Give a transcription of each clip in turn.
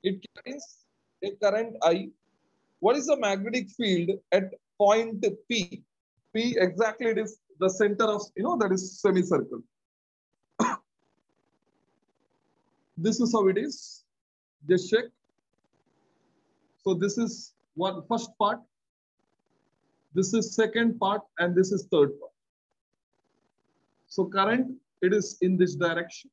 It carries a current I. What is the magnetic field at point P? P exactly it is the center of, that is semicircle. This is how it is. Just check. So this is first part. This is second part, and this is third part. So current, it is in this direction.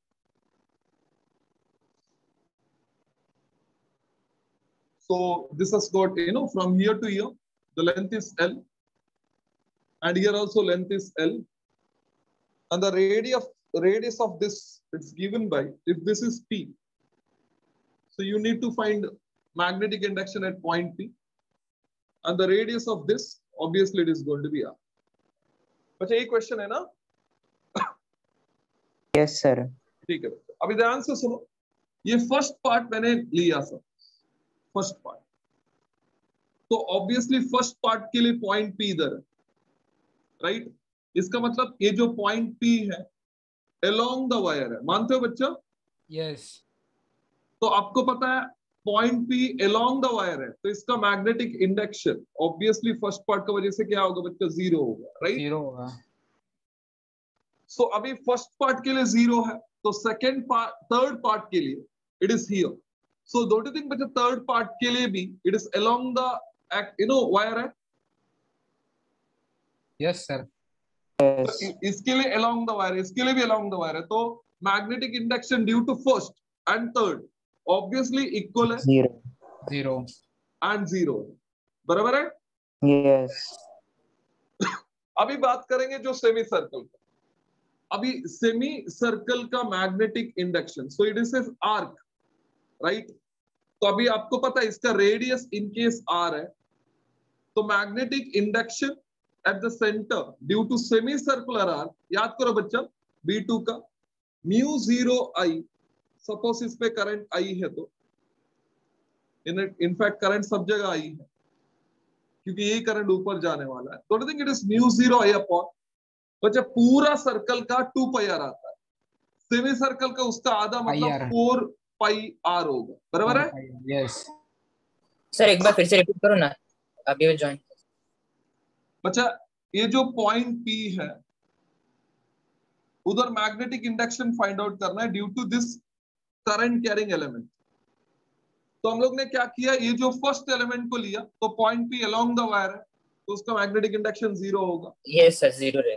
So this has got, from here to here, the length is L. And here also length is L. And the radius of this, it's given by, if this is P. So you need to find magnetic induction at point P. And the radius of this, obviously it is going to be R. बच्चा ये question है ना? Yes sir. ठीक है बच्चा, अभी ध्यान से सुनो. ये फर्स्ट पार्ट मैंने लिया सर, फर्स्ट पार्ट. तो ऑब्वियसली फर्स्ट पार्ट के लिए पॉइंट पी इधर है, राइट? इसका मतलब ये जो पॉइंट पी है अलोंग द वायर है. मानते हो बच्चा? यस. तो आपको पता है point P along the wire है, तो इसका magnetic induction obviously first part की वजह से क्या होगा बच्चा? जीरो होगा, राइट? जीरो होगा. सो अभी फर्स्ट पार्ट के लिए जीरो है, तो सेकंड पार्ट, थर्ड पार्ट के लिए it is here. So don't you think बच्चा थर्ड पार्ट के लिए भी it is along the wire है? Yes sir. Yes. इसके लिए अलोंग द वायर, इसके लिए भी अलोंग द वायर है. तो magnetic induction due to first and third obviously equal है. Zero. जीरो. एंड जीरो, बराबर है. Yes. अभी बात करेंगे जो सेमी सर्कल का. अभी सेमी सर्कल का magnetic induction, so it is arc, right? तो अभी आपको पता है इसका रेडियस इन केस आर है, तो magnetic induction at the centre due to semi circular arc, याद करो बच्चा B2 का म्यू 0 I. सपोज इस पे करंट आई है, तो इनफैक्ट करंट सब जगह आई है क्योंकि यही करंट ऊपर जाने वाला है. तो think it is mu 0 I upon, बच्चा पूरा सर्कल का 2 पाई आर आता है, सेमी सर्कल का उसका आधा मतलब 4 पाई आर होगा, बराबर है? यस. सर एक बार फिर से रिपीट करो ना, अभी मैं ज्वाइन. बच्चा ये जो पॉइंट पी है उधर मैग्नेटिक इंडक्शन फाइंड आउट करना है due to this current carrying element. तो हम लोग ने क्या किया, ये जो फर्स्ट एलिमेंट को लिया, तो point P along the wire है, तो उसका मैग्नेटिक इंडक्शन जीरो होगा. यस सर, जीरो है.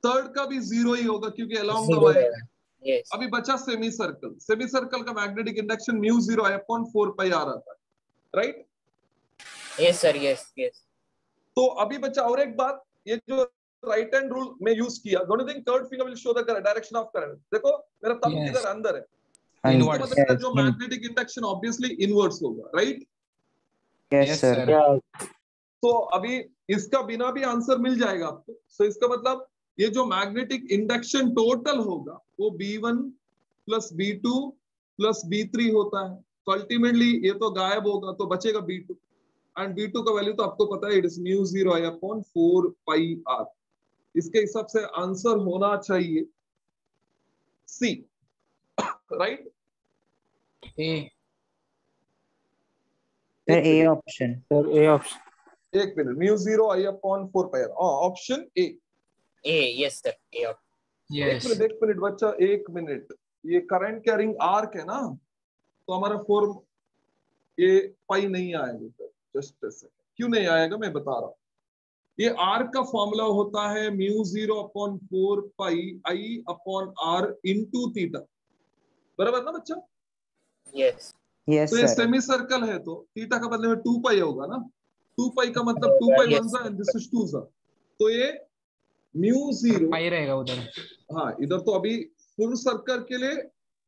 थर्ड का भी जीरो ही होगा क्योंकि अलोंग द वायर है. यस. अभी बचा सेमी सर्कल. सेमी सर्कल का magnetic induction mu 0 I upon 4 pi R आता है, right? Yes sir, yes yes. तो अभी बचा और एक बात, ये जो राइट हैंड रूल में यूज किया, don't you think third finger will show the direction of current? देखो मेरा थंब Yes. किधर अंदर है, Inwards. इसका मतलब जो मैग्नेटिक इंडक्शन ऑब्वियसली इनवर्ड्स होगा, right? Yes Yes, sir. sir. तो अभी इसका बिना भी आंसर मिल जाएगा आपको. सो इसका मतलब ये जो मैग्नेटिक इंडक्शन टोटल होगा वो B1 plus B2 plus B3 होता है. तो अल्टीमेटली ये तो गायब होगा, तो बचेगा B2, एंड B2 का वैल्यू तो आपको पता है, it is mu 0 I upon 4 pi R. इसके हिसाब से आंसर होना चाहिए C, right? A. Sir, A option. Sir, A option. एक minute, mu 0 I upon 4 pi R, option A. A, yes sir, A. Yes. एक मिनट बच्चा, एक minute. ये करंट कैरिंग आर्क है ना, तो हमारा फॉर्म ये पाई नहीं आएगा. जस्ट अ सेकंड, क्यों नहीं आएगा मैं बता रहा हूँ. ये आर्क का फॉर्मूला होता है mu 0 upon 4 pi I upon R into theta, बराबर ना बच्चा? यस. Yes तो ये sir. सेमी सर्कल है, तो थीटा का बदले में 2 पाई होगा ना. 2 पाई का मतलब 2 पाई Yes. 1 सा एंड दिस इज 2 सा. तो ये म्यू 0, पाई रहेगा उधर. हाँ इधर तो अभी फुल सर्कल के लिए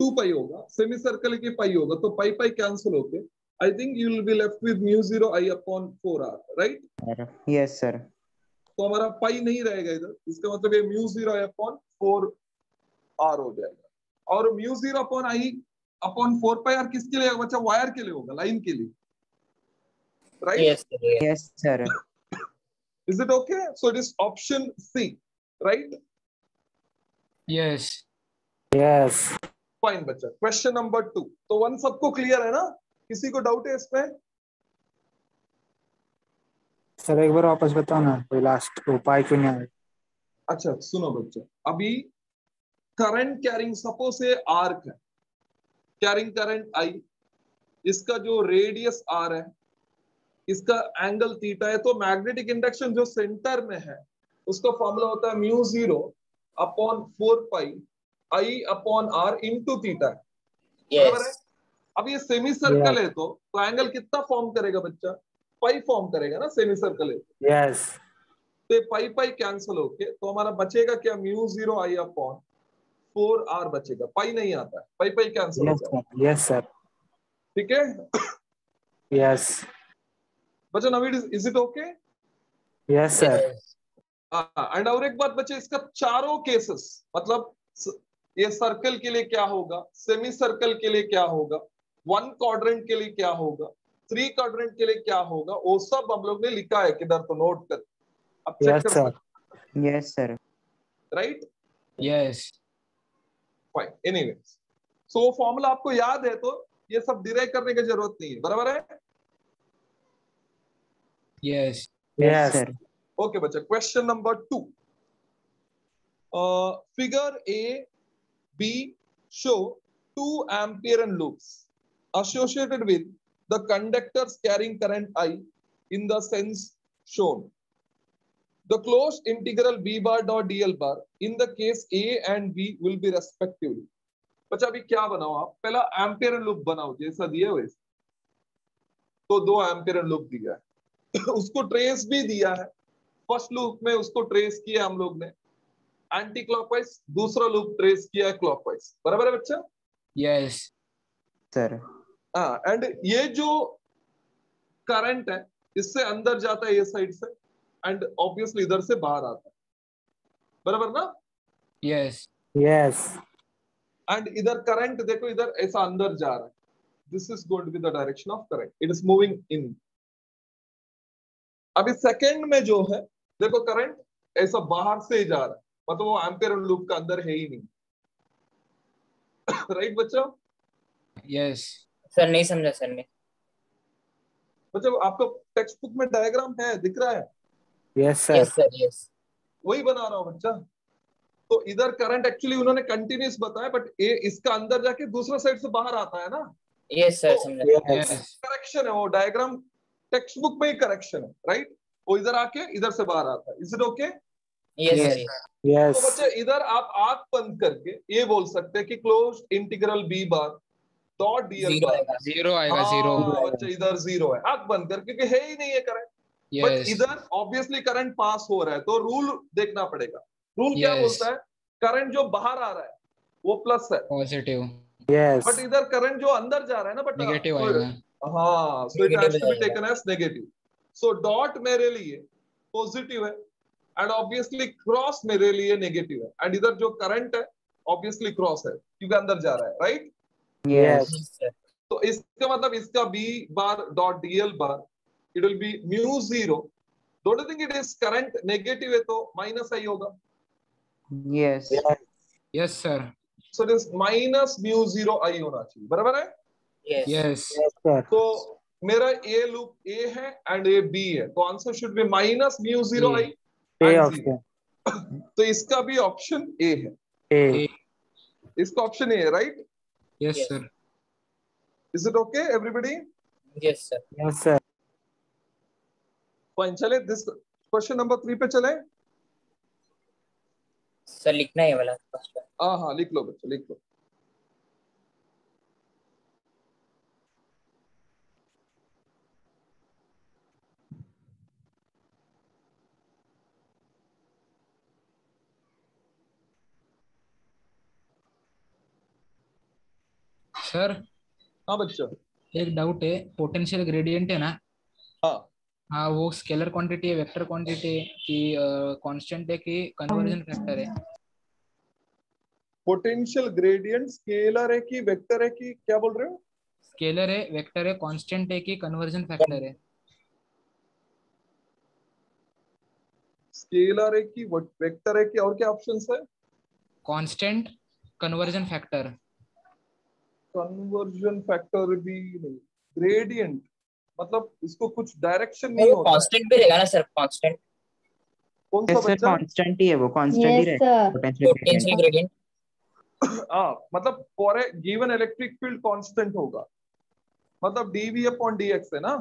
2 पाई होगा, सेमी सर्कल के पाई होगा, तो पाई पाई कैंसिल होके I think you will be left with mu 0 I upon 4 R, right? Yes sir. तो हमारा पाई नहीं रहेगा इधर, इसका मतलब ये म्यू 0 I अपॉन 4 आर हो जाएगा. और mu 0 upon I upon 4 pi R किसके लिए होगा बच्चा? वायर के लिए होगा, लाइन के लिए, right? Yes sir. Yes sir. Is it okay? So it is option C, right? Yes. Yes. Fine बच्चा. Question number 2. तो वन सबको क्लियर है ना? किसी को डाउट है इसमें? सर एक बार वापस बताओ ना, कोई लास्ट उपाय क्यों नहीं आया? अच्छा सुनो बच्चों, अभी करंट कैरिंग, सपोज ये आर्क है, कैरिंग करंट आई, इसका जो रेडियस आर है, इसका एंगल थीटा है, तो मैग्नेटिक इंडक्शन जो सेंटर में है उसका फॉर्मूला होता है mu 0 upon 4 pi I upon R into theta, बराबर है। यस अब ये सेमी सर्कल है तो एंगल कितना फॉर्म करेगा बच्चा? पाई फॉर्म करेगा ना, सेमी सर्कल है तो। यस तो पाई पाई कैंसिल होके तो हमारा बचेगा क्या? म्यू 0 आई अपॉन 4 आर बचेगा, पाई नहीं आता है, पाई पाई कैंसिल हो जाएगा, यस सर ठीक है। यस बच्चा Naveed, is it okay? Yes sir and और एक बात बच्चे, इसका चारों केसेस, मतलब ये सर्कल के लिए क्या होगा, सेमी सर्कल के लिए क्या होगा, 1 क्वाड्रेंट के लिए क्या होगा, 3 क्वाड्रेंट के लिए क्या होगा, वो सब हम लोग ने लिखा है किधर, तो नोट कर, अब चेक यस कर सर सकते, Yes, sir. Right? Yes fine, anyway, so formula आपको याद है तो ये सब डिराइव करने की जरूरत नहीं है, बराबर है? Yes Yes, yes sir. Okay बच्चा, question number 2, figure A B show 2 ampere loops associated with the conductors carrying current I in the sense shown. The closed integral b bar dot dl bar in the case A and B will be respectively. बच्चा अभी क्या बनाओ आप? पहला ampere loop बनाओ जैसा दिया है वैसे, तो 2 एम्पियर लूप दिया है उसको ट्रेस भी दिया है, फर्स्ट लूप में उसको ट्रेस किया हम लोग ने एंटी क्लॉकवाइज, दूसरा लूप ट्रेस किया है क्लॉकवाइज, बराबर है बच्चा? Yes Sir. हाँ, एंड ये जो करंट है इससे अंदर जाता है ये साइड से, एंड ऑब्वियसली इधर से बाहर आता है, बराबर ना? यस यस एंड इधर करंट देखो, इधर ऐसा अंदर जा रहा है, this is going to be the direction of current, it is moving in. अभी सेकंड में जो है देखो, करंट ऐसा बाहर से ही जा रहा है, मतलब वो एम्पियर लूप का अंदर है ही नहीं राइट बच्चा? यस सर नहीं समझा सर ने। बच्चा आपका टेक्स्ट बुक में डायग्राम है, दिख रहा है? Yes sir yes sir yes वही बना रहा हूं बच्चा। तो इधर करंट एक्चुअली उन्होंने कंटिन्यूस बताया, बट ये इसका अंदर जाके दूसरा साइड से बाहर आता है ना, यस सर तो समझा। यस करेक्शन है वो डायग्राम, टेक्स्ट बुक में ही करेक्शन है, राइट? वो इधर आके इधर से बाहर आता है, is it okay? Yes Yes. Sir तो यस बच्चे इधर आप आंख बंद करके ये बोल सकते हैं कि closed integral B bar dot DL zero bar, आएगा। जीरो आएगा जीरो हाँ बच्चे इधर 0 है, आंख बंद कर, क्योंकि है ही नहीं है करंट, बट यस इधर ऑब्वियसली करंट पास हो रहा है, तो रूल देखना पड़ेगा। रूल क्या Yes. बोलता है? करंट जो बाहर आ रहा है वो प्लस है, पॉजिटिव यस बट इधर करंट जो अंदर जा रहा है ना बेटा, नेगेटिव तो आएगा हाँ, so it has Negative to be जाएगा। Taken as negative. So dot मेरे लिए पॉजिटिव है, एंड ऑब्वियसली क्रॉस मेरे लिए नेगेटिव है, एंड इधर जो करंट है ऑब्वियसली क्रॉस है क्योंकि अंदर जा रहा है, राइट? Yes. यस सर तो इसका मतलब इसका B bar dot DL bar it will be mu 0, don't you think it is current negative है तो माइनस आई होगा, Yes. Yes sir so it is minus mu 0 I होना चाहिए, बराबर है? यस यस यस सर तो मेरा ए loop ए है एंड ए बी है, तो answer should be minus mu 0 I A and option 0, तो इसका भी ऑप्शन ए है, ए इसका ऑप्शन ए है, right? Yes Yes. Sir is it okay everybody? Yes sir yes sir fine, चले दिस क्वेश्चन नंबर 3 पे चले। सर लिखना है वाला फर्स्ट हाँ हाँ, लिख लो बच्चे, लिख लो। सर हाँ बच्चा, एक डाउट है पोटेंशियल ग्रेडियंट है ना हाँ हाँ वो स्केलर क्वांटिटी है वेक्टर क्वांटिटी है कि कांस्टेंट है कि कन्वर्जन फैक्टर है पोटेंशियल ग्रेडियंट स्केलर है कि वेक्टर है कि क्या बोल रहे हो? स्केलर है वेक्टर है कांस्टेंट है कि कन्वर्जन फैक्टर है स्केलर है कि वेक्टर है कि और क्या ऑप्शंस है? Constant conversion factor conversion factor भी नहीं, ग्रेडियंट मतलब इसको कुछ डायरेक्शन नहीं वो होता है। कांस्टेंट भी रहेगा ना सर, कांस्टेंट कौन सा यस सर, बच्चा? कांस्टेंट ही है वो, कांस्टेंट ही यस रहेगा sir. Potential potential gradient. Gradient. हाँ मतलब for a given electric field constant होगा, मतलब dv अपॉन dx है ना।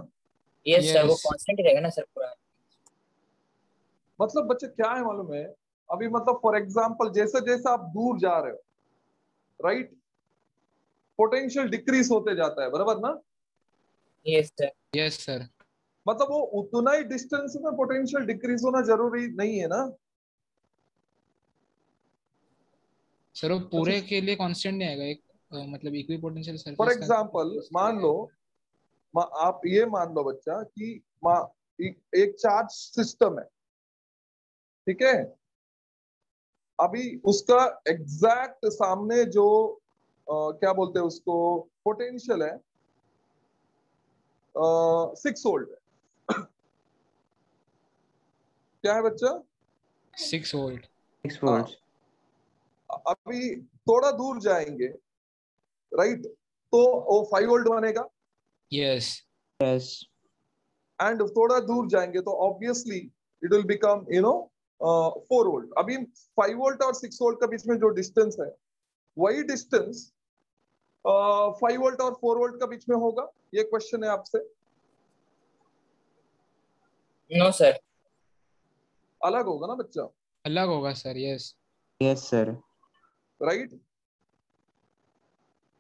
यस सर, वो Yes. कांस्टेंट ही रहेगा ना सर पूरा। मतलब बच्चे क्या है मालूम है, अभी मतलब फॉर एग्जांपल जैसे जैसे आप दूर जा रहे हो, राइट, पोटेंशियल डिक्रीज होते जाता है, बराबर ना। Yes sir. Yes sir. मतलब वो उतना ही डिस्टेंस में पोटेंशियल डिक्रीज होना जरूरी नहीं है ना। सर वो पूरे के लिए कांस्टेंट नहीं आएगा, एक मतलब इक्विपोटेंशियल फॉर सरफेस का एग्जांपल मान लो, आप ये मान लो बच्चा कि एक चार्ज सिस्टम है, ठीक है। अभी उसका एग्जैक्ट सामने जो क्या बोलते हैं उसको, पोटेंशियल है 6 वोल्ट है। क्या है बच्चा? 6 वोल्ट। 6 वोल्ट। अभी थोड़ा दूर जाएंगे, राइट, तो वो 5 वोल्ट बनेगा। Yes. यस एंड थोड़ा दूर जाएंगे तो obviously it will become 4 volt. अभी 5 वोल्ट और 6 वोल्ट के बीच में जो डिस्टेंस है, वही डिस्टेंस 5 वोल्ट और 4 वोल्ट के बीच में होगा। ये क्वेश्चन है आपसे। No sir. अलग होगा ना बच्चा, अलग होगा sir. Yes. Yes sir. Right.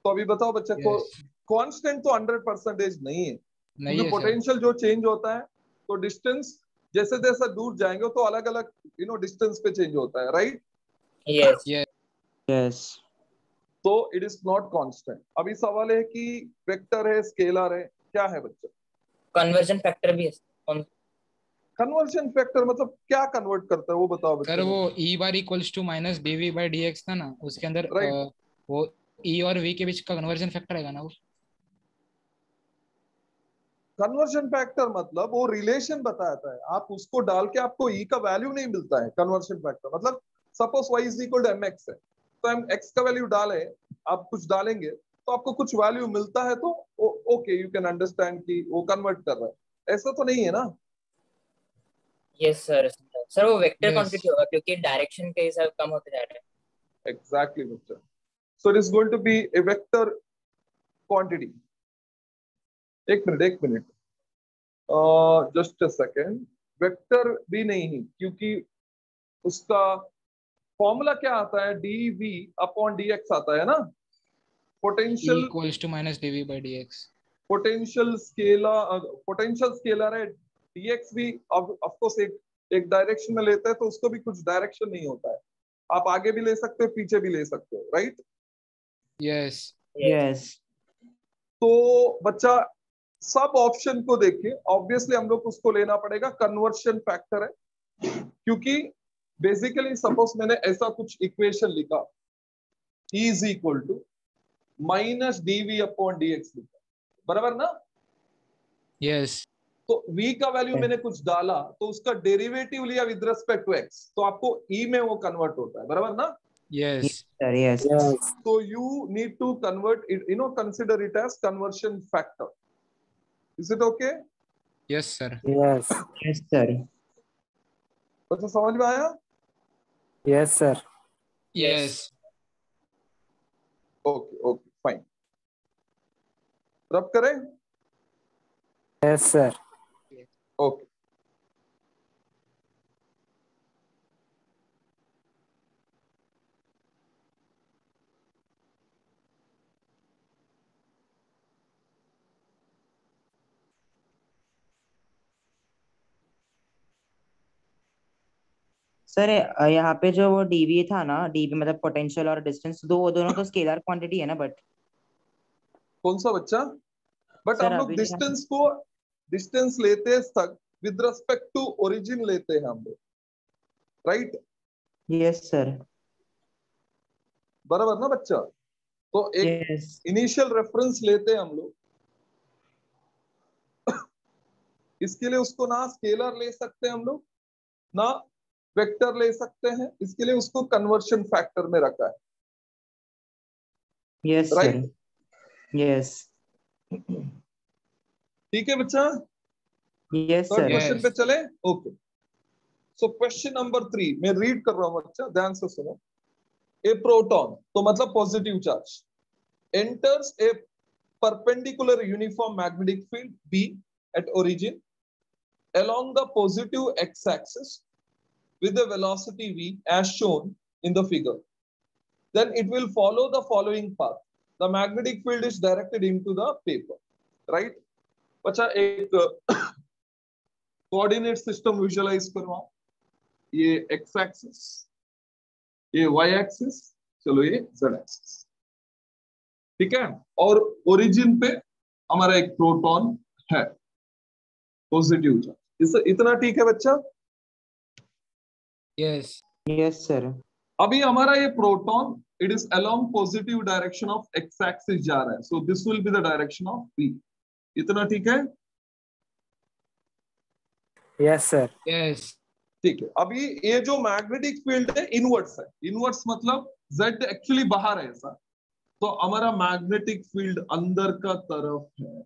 तो अभी बताओ बच्चा को, Yes. कांस्टेंट तो 100% नहीं है, नहीं क्योंकि है सर। पोटेंशियल जो चेंज होता है तो डिस्टेंस जैसे जैसे दूर जाएंगे तो अलग अलग डिस्टेंस पे चेंज होता है, राइट। यस। Yes. यस तो इट इज नॉट कांस्टेंट। अभी सवाल है कि वेक्टर है, स्केलर है, क्या है बच्चा? कन्वर्जन फैक्टर भी है। कन्वर्जन फैक्टर मतलब क्या कन्वर्ट करता है वो बताओ सर बच्चा। वो E bar equals to minus dv by dx था ना, उसके अंदर Right. वो E और V के बीच का कन्वर्जन फैक्टर आएगा ना वो। कन्वर्जन फैक्टर मतलब वो रिलेशन बताता है, आप उसको डाल के आपको ई का वैल्यू नहीं मिलता है। कन्वर्जन फैक्टर मतलब suppose y is equal to mx है, तो हम x का वैल्यू डाले, आप कुछ डालेंगे तो आपको कुछ वैल्यू मिलता है, तो ओके यू कैन अंडरस्टैंड कि वो कन्वर्ट कर रहा है। ऐसा तो नहीं है ना। Yes sir. सर वो वेक्टर Yes. क्वांटिटी होगा क्योंकि डायरेक्शन के हिसाब कम होते जा रहे हैं। एग्जैक्टली बच्चा। So it is going to be a vector quantity. एक minute just a second. Vector भी नहीं, क्योंकि उसका फॉर्मूला क्या आता है, dv अपॉन dx आता है ना। E potential equals to minus dv by dx। Potential scalar है, dx भी ऑफ कोर्स एक डायरेक्शन में लेता है, तो उसको भी कुछ डायरेक्शन नहीं होता है। आप आगे भी ले सकते हो, पीछे भी ले सकते हो, राइट। यस। यस तो बच्चा सब ऑप्शन को देखे, ऑब्वियसली हम लोग उसको लेना पड़ेगा, कन्वर्शन फैक्टर है। क्योंकि बेसिकली सपोज मैंने ऐसा कुछ इक्वेशन लिखा, E is equal to minus dv upon dx लिखा, बराबर ना। यस। तो v का वैल्यू मैंने कुछ डाला, तो उसका डेरिवेटिव लिया विद रिस्पेक्ट टू x, तो आपको e में वो कन्वर्ट होता है, बराबर ना। Yes. Sir. Yes yes So you need to convert it, consider it as conversion factor. Is it okay? Yes sir. Yes yes sir. बच्चा समझ में आया? Yes sir. Yes. Okay okay fine. रब करें? Yes sir. ओके। सर यहाँ पे जो वो डीवी था ना, डीवी मतलब पोटेंशियल और डिस्टेंस, वो दोनों तो स्केलर क्वांटिटी है ना, बट कौन सा बच्चा? बट सर हम लोग अभी जो डिस्टेंस लेते हैं तक विद रिस्पेक्ट टू ओरिजिन लेते हैं हम लोग, राइट। Yes sir. बराबर ना बच्चा। तो एक यस इनिशियल रेफरेंस लेते हैं हम लोग, इसके लिए उसको ना स्केलर ले सकते हैं हम लोग, ना वेक्टर ले सकते हैं, इसके लिए उसको कन्वर्शन फैक्टर में रखा है, यस सर। राइट। यस ठीक है बच्चा, yes third sir. Question Yes. पे चले। ओके, सो क्वेश्चन नंबर 3 मैं रीड कर रहा हूं बच्चा, ध्यान से सुनो। ए प्रोटॉन, तो मतलब positive charge, enters a perpendicular uniform magnetic field B at origin along the positive x-axis with the velocity v as shown in the figure. Then it will follow the following path. The magnetic field is directed into the paper, right? बच्चा एक coordinate system visualise करवाओ। ये x axis, ये y axis, चलो ये z axis, ठीक है। और ओरिजिन पे हमारा एक प्रोटॉन है, पॉजिटिव चार्ज। इतना ठीक है बच्चा? Yes. Yes sir. अभी हमारा ये proton it is along positive direction of x axis जा रहा है, so this will be the direction of p। इतना ठीक है? Yes sir. Yes. ठीक है। अभी ये जो मैग्नेटिक फील्ड है इनवर्ट्स है, इनवर्ट्स मतलब z एक्चुअली बाहर है ऐसा, तो हमारा मैग्नेटिक फील्ड अंदर का तरफ है,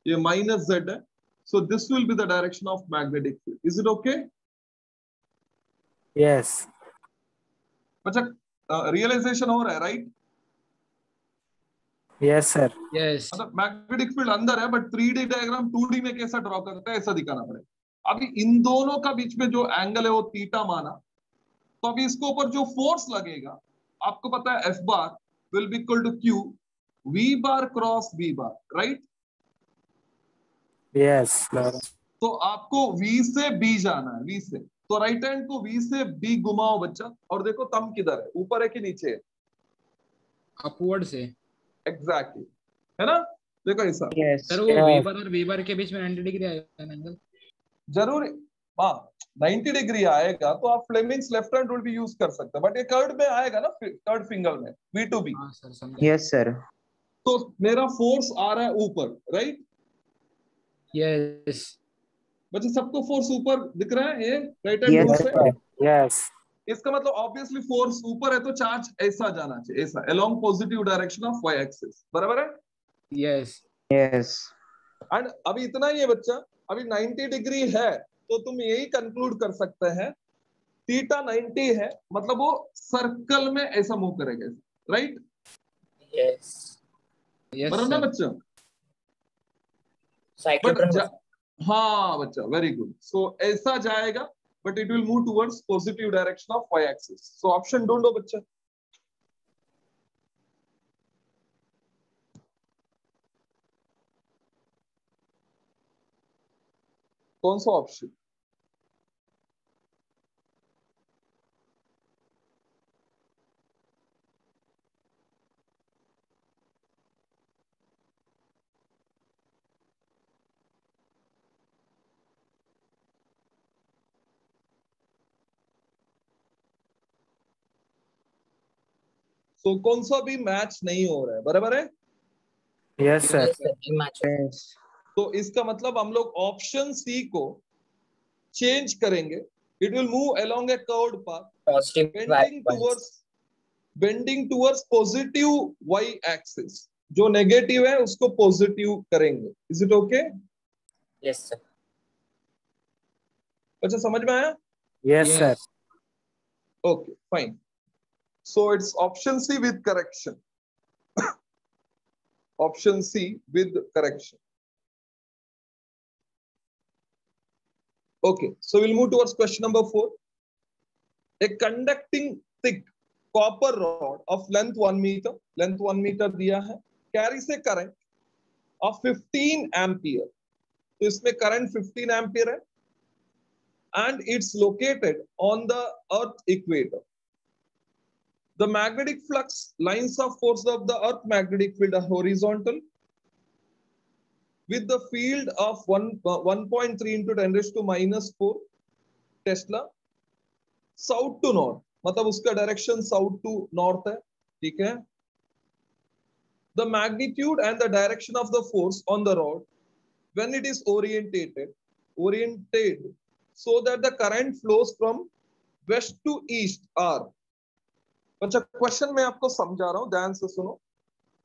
ये माइनस z है, so this will be the direction of magnetic field. Is it okay? Yes. अच्छा, रियलाइजेशन हो रहा है राइट? Yes sir. Yes. मतलब मैग्नेटिक फील्ड अंदर है, बट 3D डायग्राम 2D में कैसा ड्रॉ करता है ऐसा दिखाना पड़ेगा। अभी इन दोनों का बीच में जो एंगल है वो थीटा माना, तो अभी इसके ऊपर जो फोर्स लगेगा आपको पता है F bar will be equal to Q V bar cross V bar, right? Yes. तो आपको V से B जाना है, V से, तो राइट हैंड को V से B घुमाओ बच्चा, और देखो तम किधर है, ऊपर है कि नीचे है? Upward से। एग्जैक्टली, है ना? देखो ऐसा यस सर वो V बार और V बार के बीच में 90 डिग्री आएगा ना एंगल? जरूर, हाँ 90 डिग्री आएगा तो आप फ्लेमिंग्स लेफ्ट हैंड रूल भी यूज कर सकते हैं, बट ये कर्ड में आएगा ना, कर्ड फिंगर में V2B। हाँ सर समझा। Yes sir. तो मेरा फोर्स आ रहा है ऊपर, राइट? Yes. बच्चे सबको फोर्स ऊपर दिख रहा है, ये right hand Yes, rule yes से। सर। यस। इसका मतलब ऑब्वियसली फोर्स ऊपर है तो चार्ज ऐसा जाना चाहिए, ऐसा along positive direction of y axis, बराबर है? Yes. यस एंड अभी इतना ही है बच्चा, अभी 90 डिग्री है तो तुम यही कंक्लूड कर सकते हैं थीटा 90 है, मतलब वो सर्कल में ऐसा मूव करेगा, राइट? Yes. Yes बराबर ना sir. बच्चा? Cyclotron बट हाँ बच्चा, वेरी गुड। सो ऐसा जाएगा, but it will move towards positive direction of y axis. So option ढूंढो बच्चा। कौन सा ऑप्शन? सो कौन सा भी मैच नहीं हो रहा है, बराबर है? Yes sir. Yes, sir. Match. Yes तो इसका मतलब हम लोग ऑप्शन सी को चेंज करेंगे। It will move along a curved path Positive bending towards positive y axis, जो नेगेटिव है उसको पॉजिटिव करेंगे। Is it okay? Yes, sir. अच्छा, समझ में आया? Yes sir. Yes. Okay fine. So it's option C with correction, option C with correction. Okay, so we'll move towards question number 4. A conducting thick copper rod of length 1 meter दिया है, carries a current of 15 ampere. तो इसमें current 15 ampere है, and it's located on the earth equator. The magnetic flux lines of force of the earth magnetic field are horizontal with the field of 1.3 into 10 raised to minus 4 Tesla, south to north, मतलब उसका direction south to north है, ठीक है? The magnitude and the direction of the force on the rod when it is oriented so that the current flows from west to east are. अच्छा, question मैं आपको समझा रहा हूं, ध्यान से सुनो।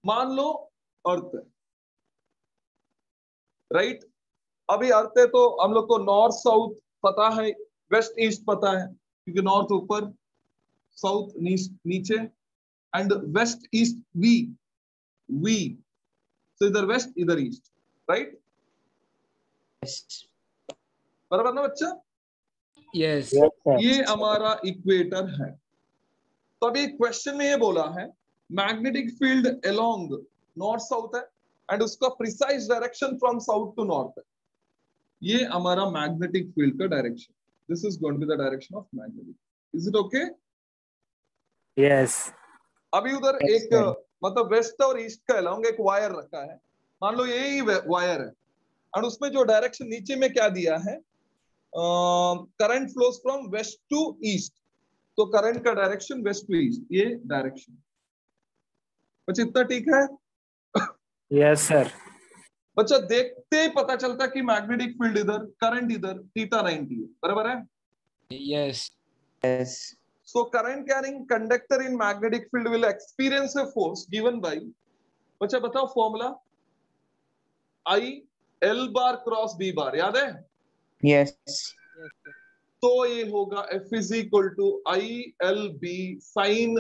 मान लो अर्थ है, राइट। अभी अर्थ है तो हम लोग को नॉर्थ साउथ पता है, वेस्ट ईस्ट पता है, क्योंकि नॉर्थ ऊपर, साउथ नीचे, एंड वेस्ट ईस्ट वी, तो इधर वेस्ट इधर ईस्ट, राइट। बराबर ना बच्चा? Yes Yes, sir. ये हमारा इक्वेटर है। तो अभी क्वेश्चन में ये बोला है magnetic field along north south है एंड उसका precise direction from south to north है। ये हमारा मैग्नेटिक फील्ड का direction, this is going to be the direction of magnetic, is it okay? Yes. अभी उधर Yes, एक sir. मतलब वेस्ट और ईस्ट का अलोंग एक वायर रखा है, मान लो यही वायर है, और उसमें जो डायरेक्शन नीचे में क्या दिया है, current flows from west to east, तो करंट का डायरेक्शन वेस्ट टू ईस्ट, ये डायरेक्शन। बच्चा इतना ठीक है? Yes, sir. बच्चा देखते ही पता चलता कि मैग्नेटिक फील्ड इधर, करंट इधर, थीटा 90 है, बराबर है? Yes Yes. So current carrying conductor in magnetic field will experience a force given by, बच्चा बताओ formula, I L bar cross B बार, याद है? Yes. तो ये होगा F is equal to I L B sin,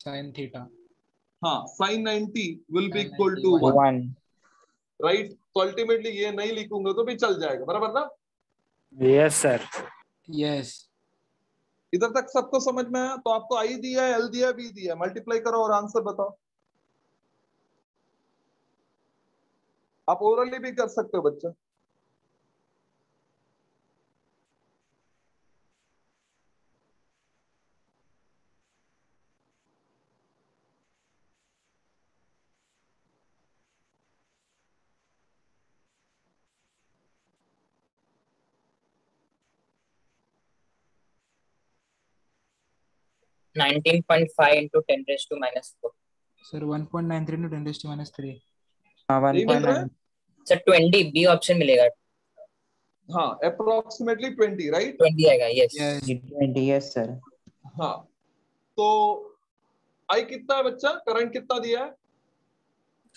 sine theta हाँ sin 90 will be Sin equal 90, to 1, One. Right. तो ultimately ये नहीं लिखूंगा तो भी चल जाएगा, बराबर ना? Yes, sir. यस इधर तक सबको समझ में आया? तो आपको I दिया है, L दिया है, B दिया है, मल्टीप्लाई करो और आंसर बताओ। आप ओरली भी कर सकते हो बच्चा। -19.5 into 10 raised to -4. Sir 1.93 into 10 raised to -3 हाँ, यही मिल रहा है? 1.9. सर 20 बी ऑप्शन मिलेगा, हाँ, अप्रोक्सीमेटली 20, राइट? 20 आएगा। Yes yes 20. Yes, sir. हाँ, तो आई कितना है बच्चा, करंट कितना दिया है?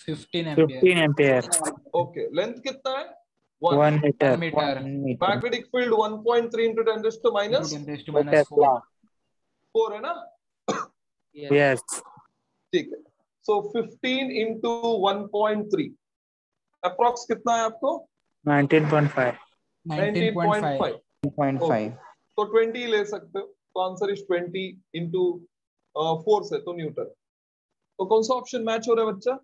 15 एम्पियर 15 ampere. ओके, लेंथ कितना है? 1 meter. 1 metre 1 meter. Magnetic field 1.3 into 10 raised to into minus 10 raised to Tesla. -4 है ना? Yes. ठीक है, सो 15 into 1.3 अप्रोक्स कितना है आपको? 19.5. 19.5 1.5. तो 20 ले सकते हो, तो आंसर इज 20 into 4 से, तो न्यूटन। तो कौन सा ऑप्शन मैच हो रहा है बच्चा?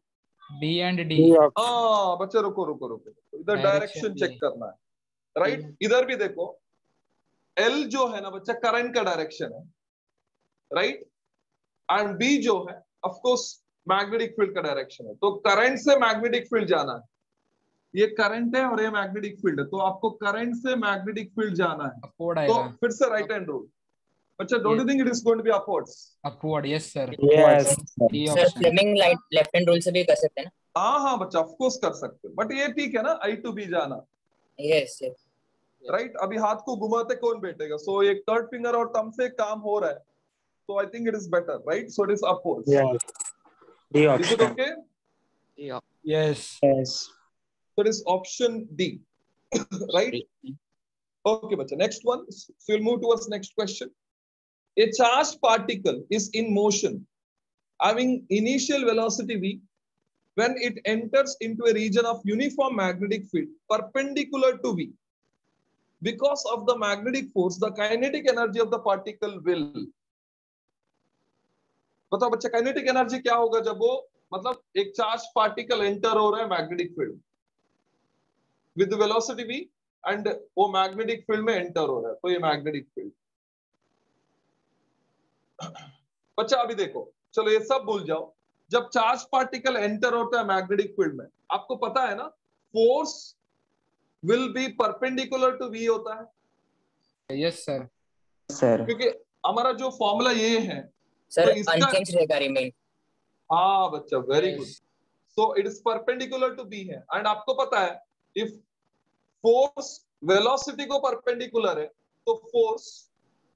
B and D D option. हाँ बच्चा, रुको रुको रुको, इधर डायरेक्शन Direction चेक भी। करना है, राइट। इधर भी देखो, एल जो है ना बच्चा करंट का डायरेक्शन है, राइट, एंड बी जो है ऑफ कोर्स मैग्नेटिक फील्ड का डायरेक्शन है। तो करंट से मैग्नेटिक फील्ड जाना है, ये करंट है और ये मैग्नेटिक फील्ड है, तो आपको करंट से मैग्नेटिक फील्ड जाना है। अपवर्ड तो आएगा फिर से राइट हैंड रूल बच्चा, don't you think it is going to be upwards? Upward yes sir Yes. D sir option Fleming left hand rule से भी कर सकते हैं ना। हाँ हाँ बच्चा, ऑफ कोर्स कर सकते हो, बट ये ठीक है ना, आई टू बी जाना, यस यस राइट। अभी हाथ को घुमाते कौन बैठेगा? सो ये कर्ड फिंगर और थंब से काम हो रहा है, so I think it is better, right? So it is upwards. Yes. D Is it option. okay? Yes Yes. So it is option D, right? Okay, bacha. Next one. So we'll move towards next question. A charged particle is in motion, having initial velocity v. When it enters into a region of uniform magnetic field perpendicular to v, because of the magnetic force, the kinetic energy of the particle will. बताओ बच्चा, kinetic energy क्या होगा जब वो, मतलब एक charge particle enter हो रहा है magnetic field with velocity v and वो मैग्नेटिक फील्ड में एंटर हो रहा है, तो ये मैग्नेटिक फील्ड। बच्चा अभी देखो, चलो ये सब भूल जाओ, जब चार्ज पार्टिकल एंटर होता है मैग्नेटिक फील्ड में, आपको पता है ना force will be perpendicular to v होता है, यस सर Sir. क्योंकि हमारा जो फॉर्मूला ये है, सर तो इसका, अनचेंज रहेगा रिमेन। हाँ बच्चा, very good. Yes. So it is perpendicular to B है, एंड आपको पता है इफ फोर्स वेलोसिटी को परपेंडिकुलर है तो फोर्स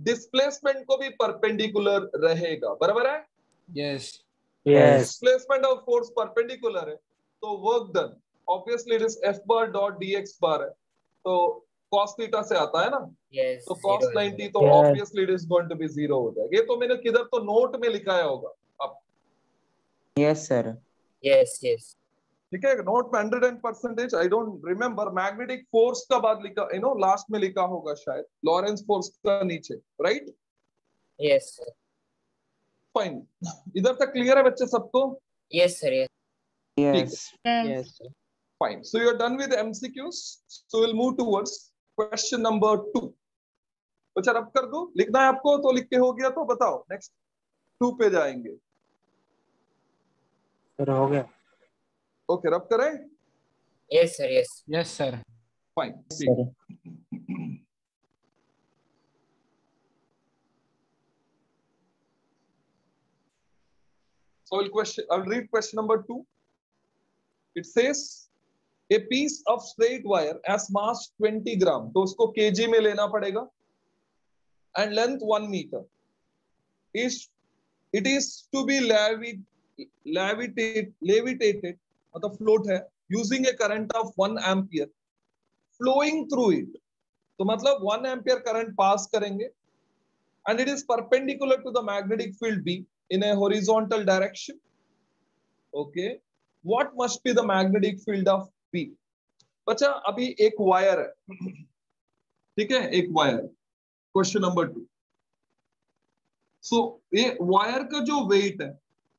डिस्प्लेसमेंट को भी परपेंडिकुलर रहेगा, बराबर है? Yes Yes. Displacement of force perpendicular है तो work done obviously it is F bar dot D X bar है, तो cos थीटा से आता है ना, यस तो cos 90 तो Yes. Obviously it is going to be 0 हो जाएगा। ये तो मैंने किधर तो नोट में लिखाया होगा अब, यस सर। यस यस ठीक है, नोट में 100% I don't remember, magnetic force का बाद लिखा, लास्ट में लिखा होगा शायद, लॉरेंस फोर्स का नीचे, राइट? यस फाइन, इधर तक क्लियर है बच्चे सबको? Yes sir yes yes yes sir. Fine. So you're done with MCQs. So we'll move towards question number 2. बच्चा रब कर दो, लिखना है आपको तो लिख के हो गया तो बताओ, नेक्स्ट 2 पे जाएंगे। सर हो गया। ओके, रब करें? Yes sir yes yes sir. Fine, sir. So I'll read question number 2. It says a piece of straight wire as mass 20 gram, तो उसको kg में लेना पड़ेगा, and length 1 meter. It is to be levitated, मतलब float है, using a current of 1 ampere flowing through it. तो मतलब 1 ampere current pass करेंगे, and it is perpendicular to the magnetic field B in a horizontal direction. Okay, what must be the magnetic field of B? बच्चा अभी एक wire है, ठीक है, एक वायर, क्वेश्चन नंबर 2। सो ये वायर का जो वेट है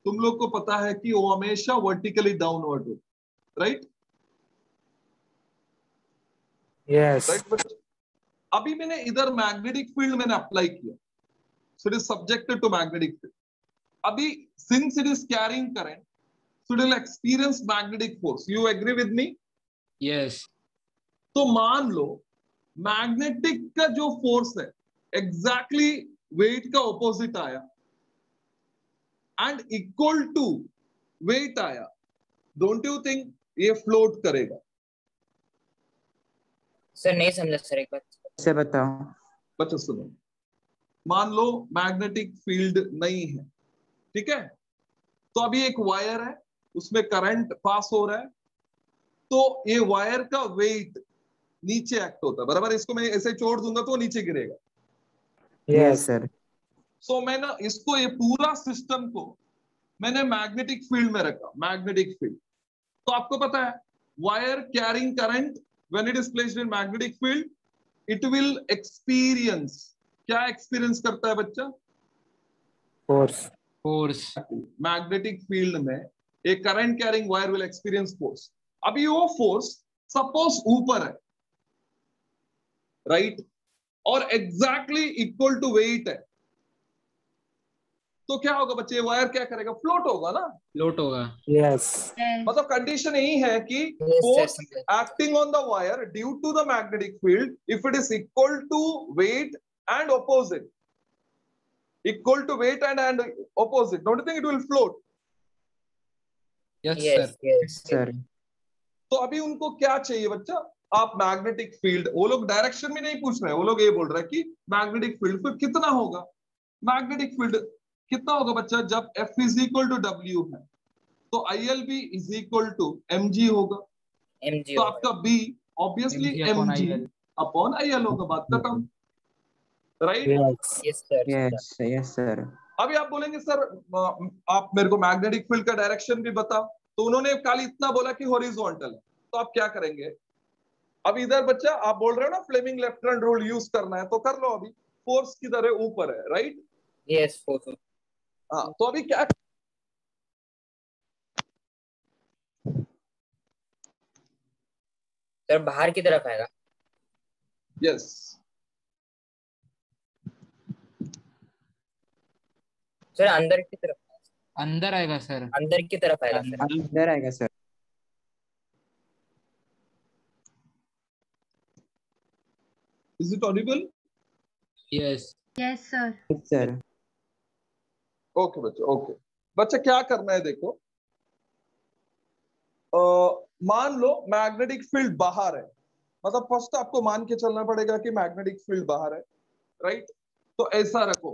तुम लोग को पता है कि वो हमेशा वर्टिकली डाउनवर्ड हो, राइट? यस। राइट बच्चा, अभी मैंने इधर मैग्नेटिक फील्ड मैंने अप्लाई किया, so it is subjected to magnetic field. अभी since it is carrying current, so it will experience magnetic force. You agree with me? Yes. तो मान लो मैग्नेटिक का जो फोर्स है एग्जैक्टली वेट का ऑपोजिट आया एंड इक्वल टू वेट आया, डोंट यू थिंक ये फ्लोट करेगा? सर नहीं समझा सर, एक बार से बताओ। बच्चा सुनो, मान लो मैग्नेटिक फील्ड नहीं है, ठीक है, तो अभी एक वायर है, उसमें करंट पास हो रहा है, तो ये वायर का वेट नीचे एक्ट होता है, बराबर? इसको मैं ऐसे छोड़ दूंगा तो नीचे गिरेगा। Yes sir. सो मैं ना इसको, ये पूरा सिस्टम को मैंने मैग्नेटिक फील्ड में रखा, मैग्नेटिक फील्ड। तो आपको पता है wire carrying current when it is placed in magnetic field, it will experience, क्या एक्सपीरियंस करता है बच्चा? फोर्स। फोर्स। मैग्नेटिक फील्ड में एक current carrying wire will experience force. अभी वो फोर्स सपोज ऊपर है, राइट, और एग्जैक्टली इक्वल टू वेट है, तो क्या होगा बच्चे? वायर क्या करेगा? फ्लोट होगा ना, फ्लोट होगा। यस। मतलब कंडीशन यही है कि force acting on the wire due to the magnetic field, if it is equal to weight and opposite, equal to weight and opposite, don't you think it will float? Yes yes sir. Yes sir. तो अभी उनको क्या चाहिए बच्चा? आप magnetic field, वो लोग direction में नहीं पूछ रहे हैं, वो लोग ये बोल रहे हैं कि मैग्नेटिक फील्ड फिर कितना होगा? मैग्नेटिक फील्ड कितना होगा बच्चा? जब F is equal to W है तो ILB is equal to mg होगा, एमजी तो आपका B obviously mg upon mg IL upon IL होगा, बात खत्म, right? Yes. Yes sir yes yes sir. अभी आप बोलेंगे सर आप मेरे को मैग्नेटिक फील्ड का डायरेक्शन भी बताओ, तो उन्होंने खाली इतना बोला कि हॉरिजॉन्टल है, तो आप क्या करेंगे? अब इधर बच्चा आप बोल रहे हो ना Fleming left hand rule use करना है, तो कर लो। अभी फोर्स किधर है? ऊपर है, राइट? Yes force. हाँ, तो अभी क्या, सर बाहर की तरफ आएगा। यस, सर अंदर की तरफ, अंदर आएगा सर। अंदर की तरफ आएगा सर। अंदर आएगा sir. Is it Audible? Yes. Yes sir. Sir. Okay बच्चा, ओके बच्चा, क्या करना है देखो, मान लो मैग्नेटिक फील्ड बाहर है, मतलब फर्स्ट आपको मान के चलना पड़ेगा कि मैग्नेटिक फील्ड बाहर है, राइट? तो ऐसा रखो,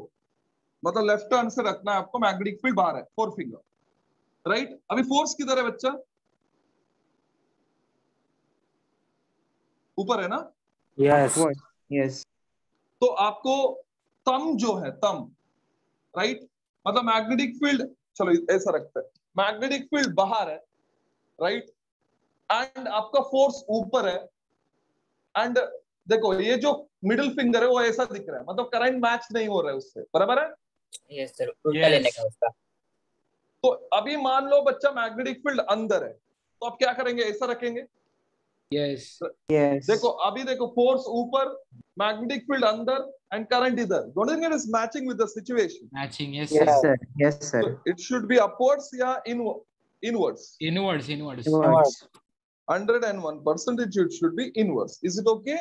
मतलब लेफ्ट हैंड से रखना है आपको, मैग्नेटिक फील्ड बाहर है, 4 फिंगर, राइट? अभी फोर्स किधर है बच्चा? ऊपर है ना? Yes What? Yes. तो आपको तम जो है तम, राइट, मतलब मैग्नेटिक फील्ड, चलो ऐसा रखते हैं, मैग्नेटिक फील्ड बाहर है, राइट, एंड आपका फोर्स ऊपर है, एंड देखो ये जो मिडिल फिंगर है वो ऐसा दिख रहा है, मतलब करंट मैच नहीं हो रहा है उससे, बराबर है? यस सर, उल्टा लेने का उसका। तो अभी मान लो बच्चा मैग्नेटिक फील्ड अंदर है, तो आप क्या करेंगे? ऐसा रखेंगे। Yes Yes. देखो अभी देखो, फोर्स ऊपर, मैग्नेटिक फील्ड अंदर, एंड करंट इधर, don't think it is matching with the situation? Matching, yes Yes, sir. sir. Yes, sir. So it should be upwards या inwards? Inwards Words. 101% it should be inwards. Is it okay?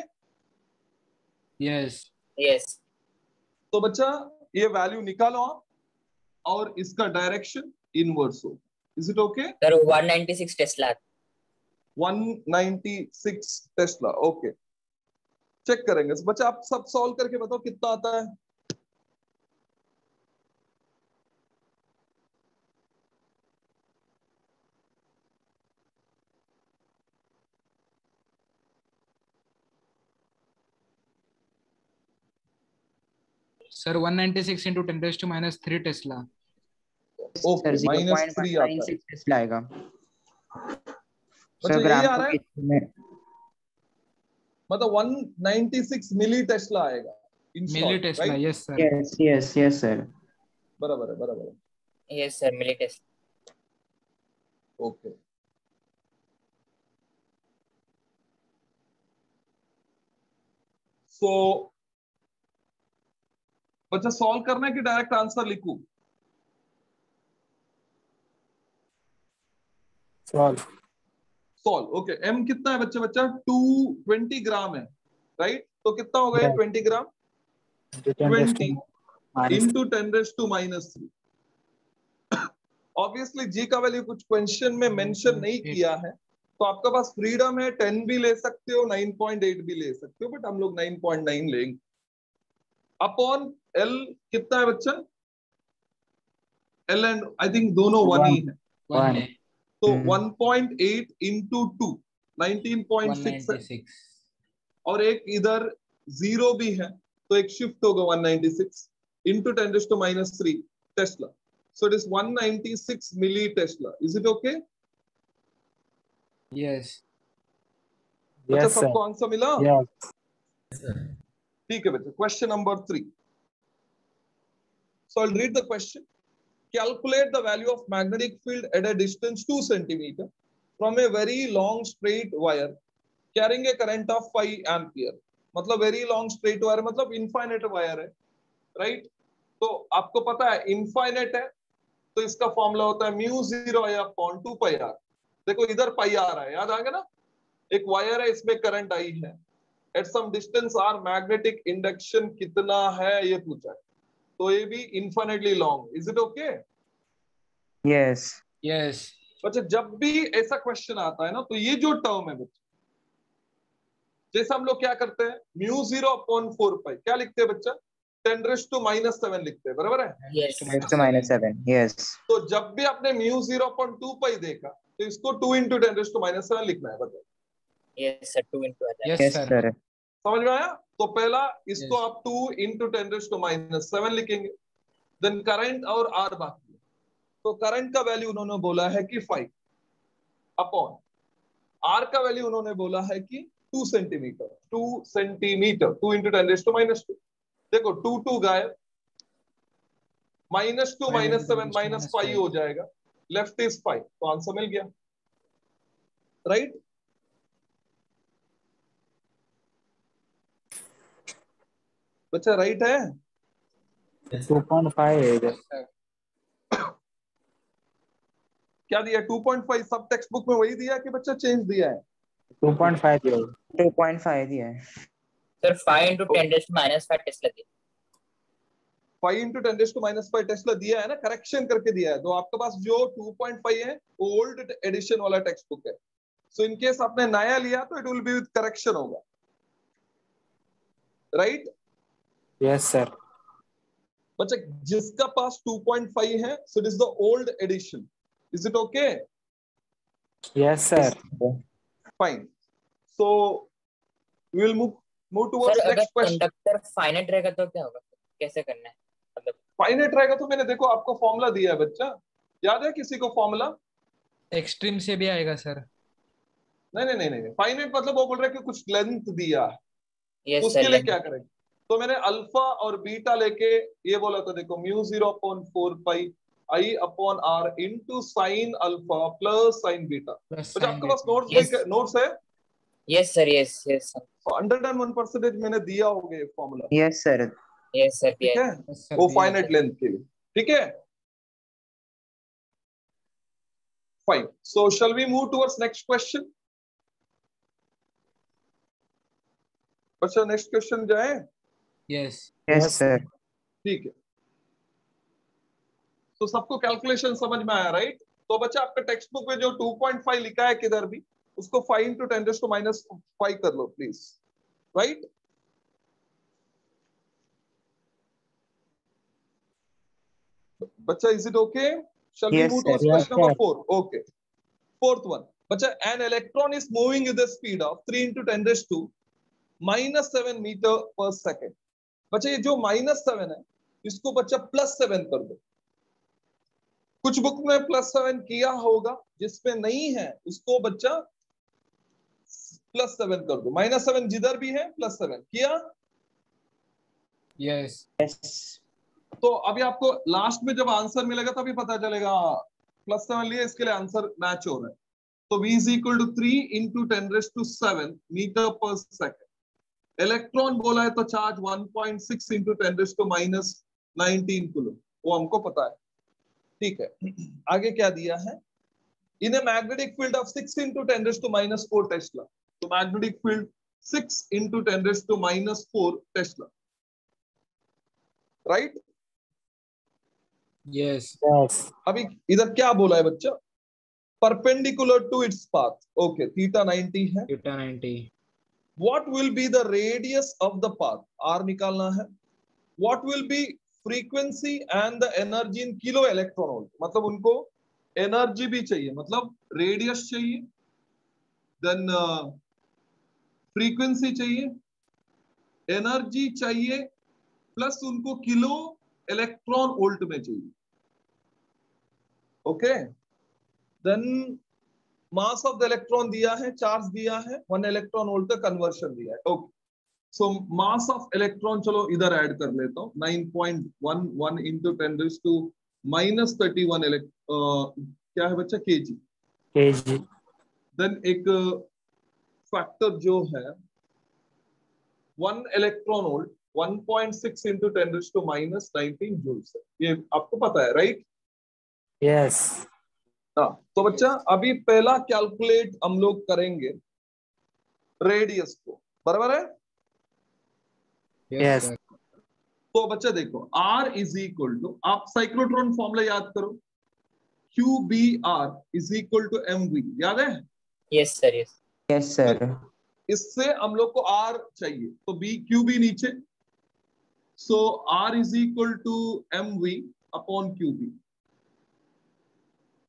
Yes yes तो बच्चा ये value निकालो आप, और इसका direction inverse हो। Is it okay? सर 196 टेस्ला। 196 tesla, okay. चेक करेंगे बच्चा, आप सब सॉल्व करके बताओ कितना आता है। Sir 196 into 10⁻³ Tesla. Okay, Sir, -3 आता है। 0.196 टेस्ला आएगा। बच्चा Sir, यही ग्राम आ को रहा है, कितने में? मतलब 196 मिली टेस्ला आएगा in milli short, tesla, right? Yes sir. Yes, yes, yes, sir. बराबर है, बराबर है, yes sir, milli tesla. Okay. So बच्चा सॉल्व करना है कि डायरेक्ट आंसर लिखूं? सॉल्व। Solve, okay. एम कितना है बच्चा? बच्चा 220 ग्राम है, राइट? तो कितना हो गया 20 ग्राम? 20 इंटू 10⁻³ ऑब्वियसली जी का वैल्यू कुछ क्वेश्चन में मेंशन नहीं किया है, तो आपका पास फ्रीडम है, 10 भी ले सकते हो, 9.8 भी ले सकते हो, बट हम लोग 9.9 लेंगे। अपॉन एल कितना है बच्चा? एल एंड आई थिंक दोनों 1 ही है, वन है, तो 1.8 इंटू 2 19.6 है, 196। और एक इधर 0 भी है, तो एक शिफ्ट होगा 196 into 10⁻³ Tesla. So it is 196 milli Tesla. Is it okay? Yes बच्चा यस सर। सबको आंसर मिला? यस ठीक है बच्चा। Question number 3. So I'll read the question. Calculate the value of magnetic field at a distance 2 centimeter from a very long straight wire carrying a current of 5 ampere. मतलब very long straight wire मतलब infinite wire है, right? तो आपको पता है infinite है, तो इसका फॉर्मूला होता है μ0I/2πr। देखो इधर पाई आ रहा है, याद आ गया ना? एक वायर है, इसमें करंट आई है, at some distance R magnetic induction कितना है ये पूछा है, तो ये भी infinitely long. Is it okay? Yes. Yes बच्चे जब भी ऐसा क्वेश्चन आता है ना, तो ये जो टर्म है बच्चे, जैसे हम लोग क्या करते हैं, μ0/4π क्या लिखते हैं बच्चा? 10⁻⁻7 लिखते हैं, बराबर है? यस 10⁻⁷. Yes. तो जब भी आपने μ0/2π देखा, तो इसको 2 × 10⁻⁷ लिखना है, बताओ। यस सर, 2 into आता है। Yes Yes, sir. sir. समझ में आया? तो पहला इसको Yes. आप 2 × 10⁻⁷ लिखेंगे, देन करंट और आर बाकी। तो करंट का वैल्यू उन्होंने बोला है कि 5 अपॉन आर का वैल्यू उन्होंने बोला है कि 2 सेंटीमीटर 2 सेंटीमीटर 2 × 10⁻²। देखो 2 2 गायब, -2 -7 -5 हो जाएगा, लेफ्ट इज 5, तो आंसर मिल गया, राइट? बच्चा राइट है? 2.5 है इधर। क्या दिया? 2.5 सब टेक्स्ट बुक में वही दिया कि बच्चा चेंज दिया है? 2.5 दिया है। 2.5 दिया है। सर 5 into 10⁻⁵ टेस्ला दी। 5 × 10⁻⁵ टेस्ला दिया है ना, करेक्शन करके दिया है। तो आपके पास जो 2.5 है वो ओल्ड एडिशन वाला टेक्स्ट बुक है, सो इन केस आपने नया लिया तो it will be with correction होगा, राइट? Yes sir. बच्चा जिसका पास 2.5 है, so it is the old edition. Is it okay? Yes sir. Fine. So we will move sir towards अगर नेक्स्ट क्वेश्चन। कंडक्टर फाइनाइट रहेगा तो क्या होगा, कैसे करना है मतलब? फाइनाइट रहेगा तो मैंने देखो आपको फॉर्मूला दिया है बच्चा, याद है किसी को फॉर्मूला? एक्सट्रीम से भी आएगा सर। नहीं नहीं नहीं नहीं, फाइनाइट मतलब वो बोल रहे हैं कि कुछ लेंथ दिया है, तो यस सर, उसके लिए क्या करेंगे? तो मैंने अल्फा और बीटा लेके ये बोला था, देखो mu 0/4 pi I upon R into sine alpha plus sine beta. Plus तो साइन आपके पास Yes. नोट्स है? Yes sir, yes yes sir, तो 101% मैंने दिया होगा ये फॉर्मूला, यस सर। यस सर, ठीक है, यस सर वो भी फाइनाइट लेंथ के लिए, ठीक है, fine. So shall we move towards next question? अच्छा नेक्स्ट क्वेश्चन जाए? यस। Yes sir. ठीक है, तो सबको कैलकुलेशन समझ में आया राइट? तो बच्चा आपका टेक्स्ट बुक में जो 2.5 लिखा है किधर भी, उसको 5 इंटू 10⁻⁵ कर लो प्लीज, राइट? बच्चा is it okay? Shall we Yes, move sir. Towards question number 4? Okay, fourth one. बच्चा an electron is moving with the speed of 3 into 10⁻⁻7 metre पर सेकेंड। बच्चा ये जो -7 है इसको बच्चा +7 कर दो। कुछ बुक में +7 किया होगा, जिसमें नहीं है उसको बच्चा +7 कर दो। -7 जिधर भी है +7 किया। यस। Yes. तो अभी आपको लास्ट में जब आंसर मिलेगा तभी पता चलेगा +7 लिए, इसके लिए आंसर मैच हो रहा है। तो v is equal to 3 into 10⁻7 metre पर सेकेंड। इलेक्ट्रॉन बोला है तो चार्ज 1.6 इंटू 10⁻⁻19 कूलम, वो हमको पता है, ठीक है। आगे क्या दिया है? In a magnetic field of 6 into 10⁻⁻4 tesla. तो magnetic field 6 into 10⁻⁻4 tesla, right? Yes. अभी इधर क्या बोला है बच्चा? Perpendicular to its path, okay, theta 90 है। Theta 90। What will be the radius of the path, R निकालना है। What will be frequency and the energy in kilo electron volt, मतलब उनको एनर्जी भी चाहिए, मतलब रेडियस चाहिए, देन फ्रीक्वेंसी चाहिए, एनर्जी चाहिए, प्लस उनको किलो इलेक्ट्रॉन वोल्ट में चाहिए, okay. Then mass of the electron दिया है, चार्ज दिया है, 1 इलेक्ट्रॉन वोल्ट का कन्वर्शन दिया है, okay. So mass of electron चलो इधर ऐड कर लेता हूं, 9.11 इंटू 10⁻⁻31 क्या है बच्चा, केजी। केजी। देन एक फैक्टर जो है 1 इलेक्ट्रॉन वोल्ट 1.6 इंटू 10⁻⁻19 जूल्स है, ये आपको पता है राइट? यस। हाँ, तो बच्चा अभी पहला कैलकुलेट हम लोग करेंगे रेडियस को, बराबर है? Yes Yes. सर। तो बच्चा देखो R इज इक्वल टू, आप साइक्लोट्रॉन फॉर्मूला याद करो, QBR is equal to MV, याद है? Yes sir, yes Yes, sir. इससे हम लोग को R चाहिए, तो QB नीचे, so R is equal to MV upon QB।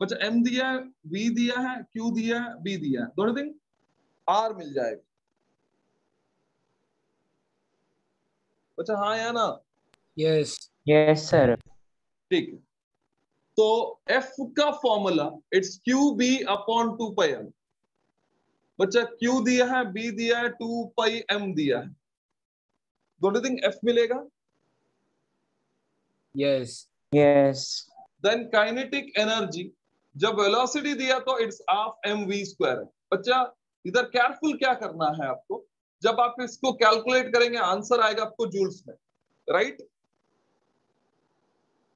बच्चा M दिया है, V दिया है, Q दिया है, B दिया है, दोनों दिन R मिल जाएगा। बच्चा हाँ या ना? यस। Yes, sir. ठीक है, तो F का formula it's QB upon 2πm। बच्चा Q दिया है, B दिया है, 2πm दिया है, दोनों दिन F मिलेगा। Yes. Yes. Then kinetic energy, जब वेलोसिटी दिया तो इट्स हाफ mv² है। बच्चा इधर केयरफुल क्या करना है आपको, जब आप इसको कैलकुलेट करेंगे आंसर आएगा आपको जूल्स में, राइट?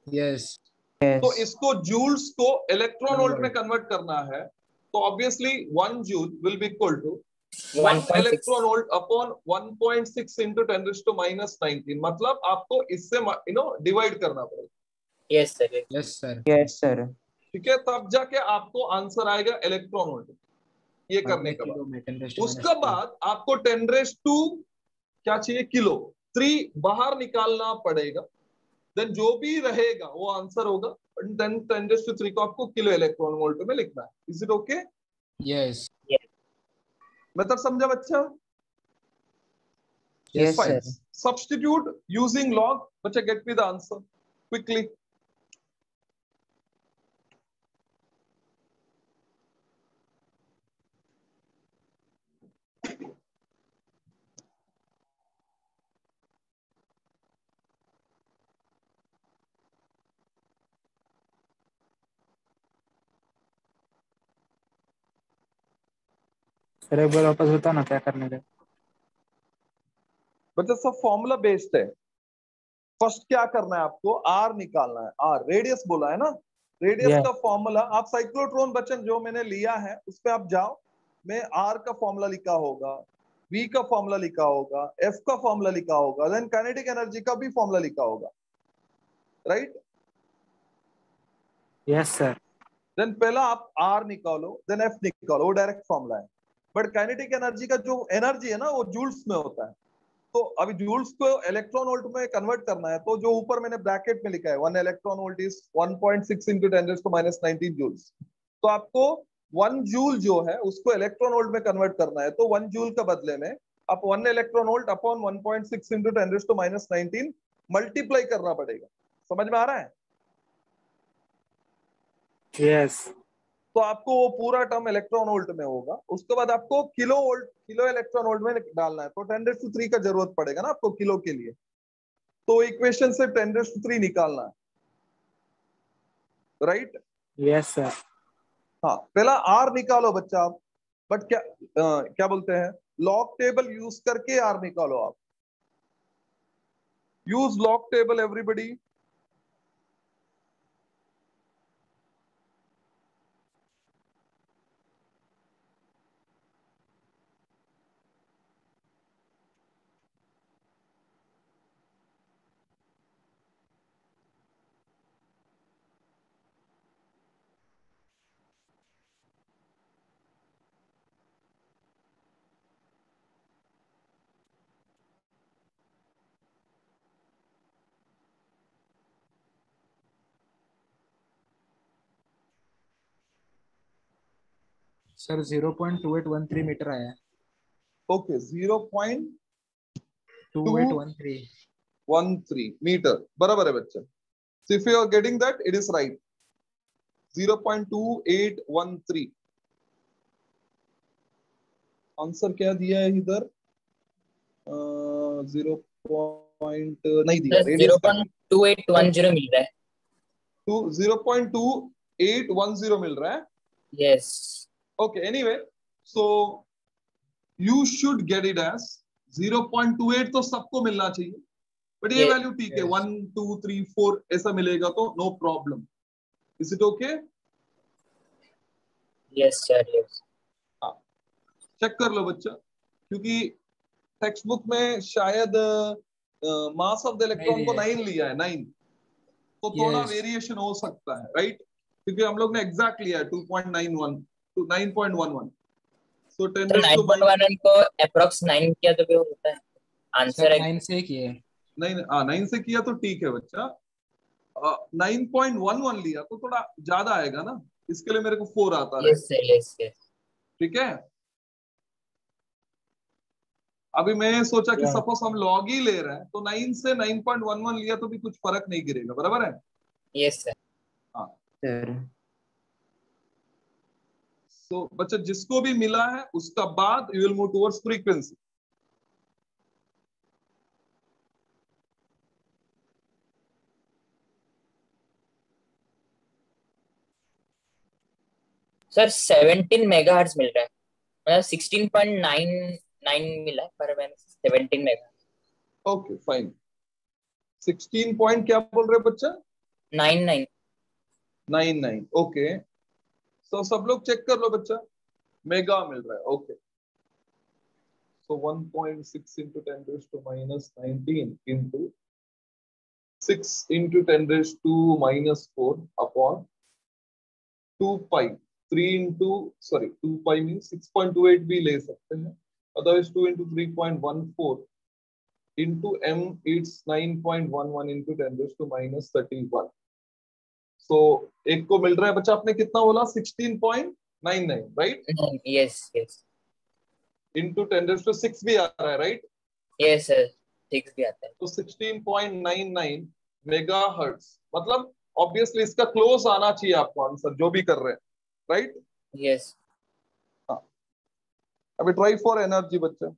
यस। तो Yes. इसको जूल्स को इलेक्ट्रॉन वोल्ट में कन्वर्ट करना है, तो obviously 1 joule will be equal to 1 electron 1.6 volt upon 1.6 into 10⁻⁻19, मतलब आपको इससे डिवाइड करना पड़ेगा, yes sir, yes sir. Yes, sir. ठीक है, तब जाके आपको आंसर आएगा इलेक्ट्रॉन वोल्ट। ये करने के किलो बाद में 10⁻⁻²। उसके बाद आपको 10⁻² क्या चाहिए, किलो 3 बाहर निकालना पड़ेगा, देन जो भी रहेगा वो आंसर होगा। देन 10⁻³ को आपको किलो इलेक्ट्रॉन वोल्ट में लिखना है। Is it okay? यस। मतलब समझा बच्चा? Yes, Fine. sir. Substitute using log. Bacha, get me the answer quickly. Sir एक बार वापस बताओ ना क्या करने का। बच्चा सब फॉर्मूला बेस्ड है। फर्स्ट क्या करना है आपको, आर निकालना है। आर रेडियस बोला है ना, रेडियस Yeah. का फॉर्मूला आप साइक्लोट्रॉन बच्चन जो मैंने लिया है उस पे आप जाओ, मैं आर का फॉर्मूला लिखा होगा, वी का फॉर्मूला लिखा होगा, एफ का फॉर्मूला लिखा होगा, देन काइनेटिक एनर्जी का भी फॉर्मूला लिखा होगा, राइट? Yes sir. देन पहला आप आर निकालो, देन एफ निकालो, वो डायरेक्ट फॉर्मूला है। बट काइनेटिक एनर्जी का जो एनर्जी है ना वो जूल्स में होता है। तो अभी जूल्स को इलेक्ट्रॉन वोल्ट में कन्वर्ट करना है, तो जो ऊपर मैंने ब्रैकेट में लिखा है 1 electron volt is 1.6 into 10⁻⁹ joules. तो आपको 1 जूल जो है उसको इलेक्ट्रॉन वोल्ट में कन्वर्ट करना है, तो 1 जूल का बदले में आप 1 electron volt upon 1.6 into 10⁻⁹ multiply करना पड़ेगा। समझ में आ रहा है? Yes. तो आपको वो पूरा टर्म इलेक्ट्रॉन वोल्ट में होगा। उसके बाद आपको kilo volt, kilo electron volt में डालना है, तो 10⁻³ का जरूरत पड़ेगा ना आपको किलो के लिए। तो इक्वेशन से 10⁻³ निकालना है, राइट? Yes sir. हाँ, पहला आर निकालो बच्चा आप। बट क्या बोलते हैं, लॉग टेबल यूज करके आर निकालो आप। Use log table everybody. Sir 0.2813 metre आया है। ओके, 0.2813 मीटर बराबर है बच्चा। So if you are getting that, it is right. 0.2813। Answer क्या दिया है इधर? 0. नहीं दिया। सर 0.2810 मिल रहा है। 0.2810 मिल रहा है। Yes. Okay, anyway, so you should get it as 0.28 तो सबको मिलना चाहिए, बट ये Yes, वैल्यू ठीक है, yes. 1 2 3 4 ऐसा मिलेगा तो no problem. Is it okay? Yes sir, yes. Check कर लो बच्चा, क्योंकि टेक्स्ट बुक में शायद मास ऑफ द इलेक्ट्रॉन को 9 लिया है, 9, तो थोड़ा Yes. वेरिएशन हो सकता है, राइट? क्योंकि हम लोग ने एग्जैक्ट लिया है 2.91 to 9.11। सो 10 तो 9.11 को अप्रोक्स 9 किया तो भी होता है आंसर सर है। 9 से किए। 9 से किया तो ठीक है बच्चा। 9.11 लिया तो थोड़ा ज्यादा आएगा ना, इसके लिए मेरे को 4 आता है। Yes sir, yes yes. ठीक है, अभी मैं सोचा कि Yeah. सपोज हम लॉग ही ले रहे हैं तो 9 से 9.11 लिया तो भी कुछ फर्क नहीं गिरेगा, बराबर है? Yes sir. हाँ, सर तो बच्चा जिसको भी मिला है उसका बाद you will move towards frequency. Sir 17 megahertz मिल रहा है, मतलब 16.99 मिला है पर मैंने 17 मेगा। Okay fine. 16 पॉइंट क्या बोल रहे बच्चा? 99। 99। ओके, सो सब लोग चेक कर लो बच्चा, मेगा मिल रहा है। ओके, सो 1.6 into 10⁻⁻19 into 6 into 10⁻⁻4 upon 2 pi 3 into 2 pi means 6.28 भी ले सकते हैं, otherwise 2 into 3.14 into m it's 9.11 into 10⁻⁻31। so एक को मिल रहा है बच्चा, आपने कितना बोला? 16.99, राइट? Yes yes. into 10⁻⁶ भी आ रहा है, राइट? यस सर, 6 भी आता है। तो 16.99 मेगाहर्ट्ज, मतलब ऑब्वियसली इसका क्लोज आना चाहिए आपको आंसर जो भी कर रहे हैं, राइट। यस। हाँ, अभी ट्राई फॉर एनर्जी बच्चे।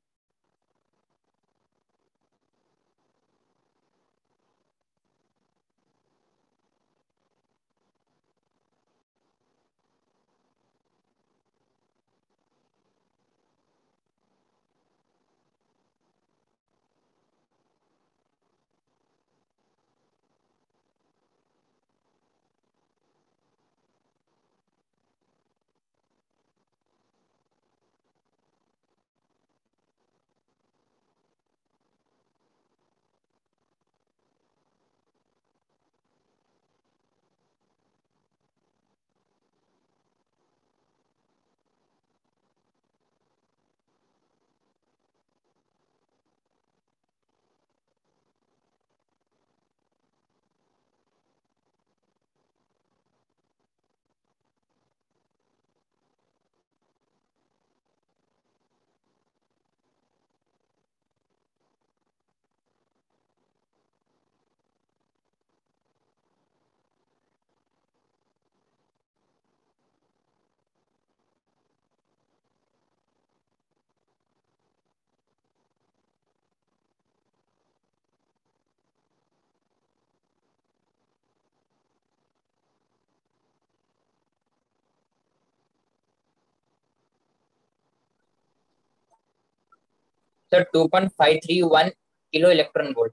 Sir 2.531 kilo electron volt.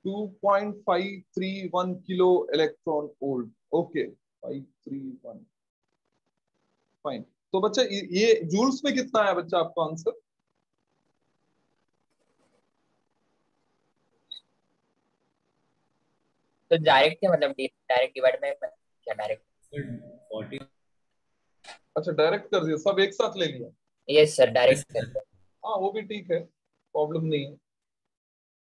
2.531 kilo electron volt, okay 531, fine. तो बच्चा ये जूल्स में कितना है बच्चा आपका आंसर? तो डायरेक्ट है, मतलब डायरेक्ट डिवाइड में क्या डायरेक्ट? 40। अच्छा डायरेक्ट कर दिया, सब एक साथ ले लिया। यस सर, डायरेक्ट कर दो। हाँ वो भी ठीक है, प्रॉब्लम नहीं है।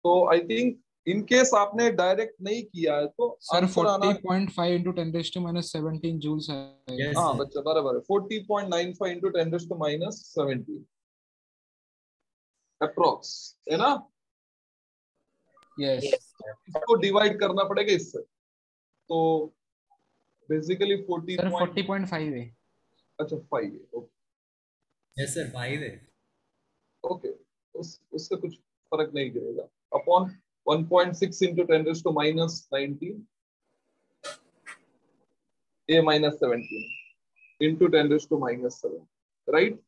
तो आई थिंक इन केस आपने डायरेक्ट नहीं किया है तो सर आंसर आना। 40.5 into 10⁻17 joules है। Yes, हाँ sir. बच्चा बराबर है, 40.95 into 10⁻17 अप्रोक्स, है ना। यस यस इसको डिवाइड करना पड़ेगा इससे, तो बेसिकली 40 सर, पॉइंट 40.5 है। अच्छा 5 है, ओके Yes, sir. 5 है। ओके, उससे कुछ फर्क नहीं गिरेगा। Upon 1.6 into 10⁻19 a minus 17 into 10⁻7, right.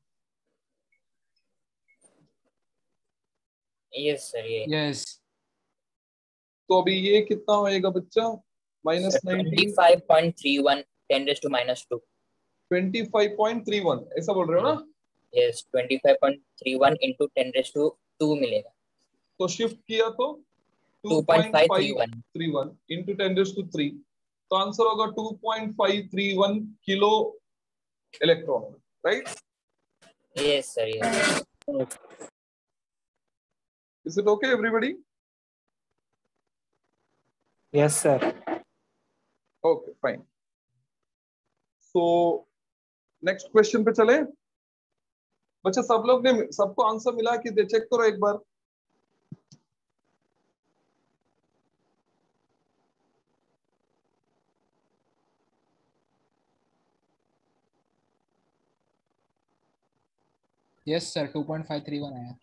Yes sir, ये यस तो अभी ये कितना होएगा बच्चा? सर -19 25.31 10⁻²। 25.31 ऐसा बोल रहे हो ना। यस, 25.31 into 10⁻² मिलेगा। तो शिफ्ट किया तो 2.531। 2.531 into 10⁻3, तो आंसर होगा 2.531 kilo electron, right. Yes sir, yes. Is it okay everybody? Yes sir. Okay fine. So next question पे चले बच्चा। सब लोग ने सबको आंसर मिला कि चेक करो एक बार। यस सर, 2.531 आया।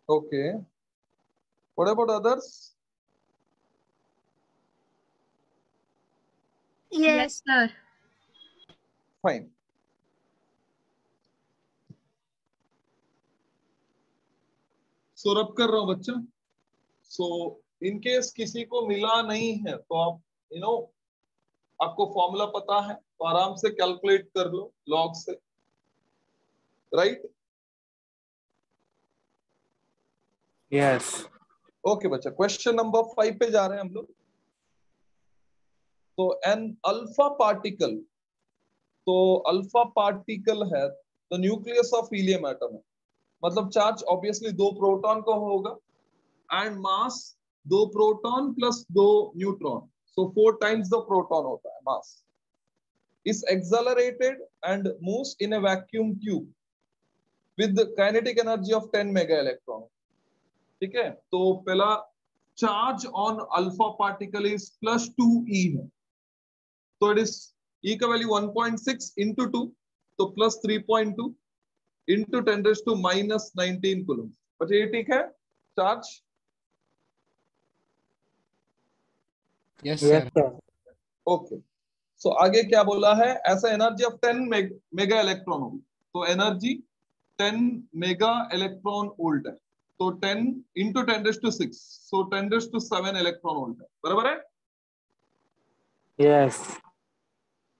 Okay, what about others? Yes, sir. Fine. So rub कर रहा हूं बच्चा। सो इन केस किसी को मिला नहीं है तो आप आपको फॉर्मूला पता है तो आराम से कैलकुलेट कर लो लॉग से, राइट। यस। ओके बच्चा, क्वेश्चन नंबर 5 पे जा रहे हैं हम लोग। तो एन अल्फा पार्टिकल, तो अल्फा पार्टिकल है the nucleus of helium atom है, मतलब चार्ज ऑब्वियसली 2 प्रोटॉन का होगा and mass 2 proton plus 2 neutron, so 4 times the proton होता है मास। is accelerated and moves in a vacuum tube with the kinetic energy of 10 mega electron. ठीक है, तो पहला charge on alpha particle is +2e है, तो इट इज ई का value 1.6 into 2, तो +3.2 इंटू 10⁻⁻19 कूलम। बच्चे ये ठीक है charge? Yes yes sir. Sir. Okay, so आगे क्या बोला है, ऐसा एनर्जी ऑफ 10 मेगा इलेक्ट्रॉन होगी, तो एनर्जी 10 मेगा इलेक्ट्रॉन वोल्ट है, तो 10 इंटू 10⁻6, सो 10⁻7 इलेक्ट्रॉन वोल्ट है, बराबर है। यस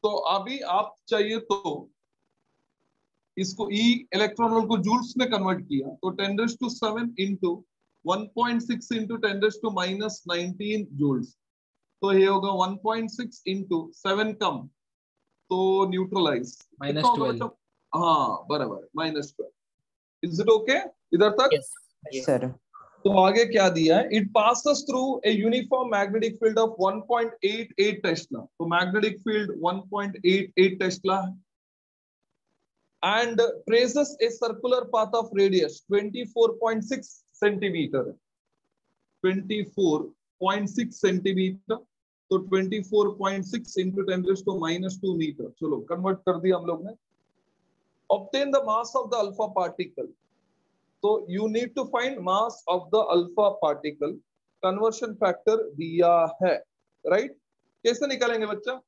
तो अभी आप चाहिए तो इसको ई इलेक्ट्रॉन वोल्ट को जूल्स में कन्वर्ट किया, तो 10⁻7 इंटू 1.6 इंटू 10⁻⁻19 जूल्स, तो ये होगा 1.6 इंटू 7 कम, तो न्यूट्रलाइज कितना होगा -12। बच्चा? हाँ बराबर, -12। इज इट ओके इधर तक? Yes yes sir. तो आगे क्या दिया है, it passes through a uniform magnetic field of 1.88 Tesla, तो मैग्नेटिक फील्ड 1.88 टेस्ला है, and traces a circular path of radius 24.6 centimetre, 24.6 centimetre, तो 24.6 इंटू 10⁻² मीटर। चलो कन्वर्ट कर दिया हम लोग ने। Obtain the mass of the alpha particle, तो you need to find mass of the alpha particle, conversion factor दिया है, राइट? कैसे निकालेंगे बच्चा?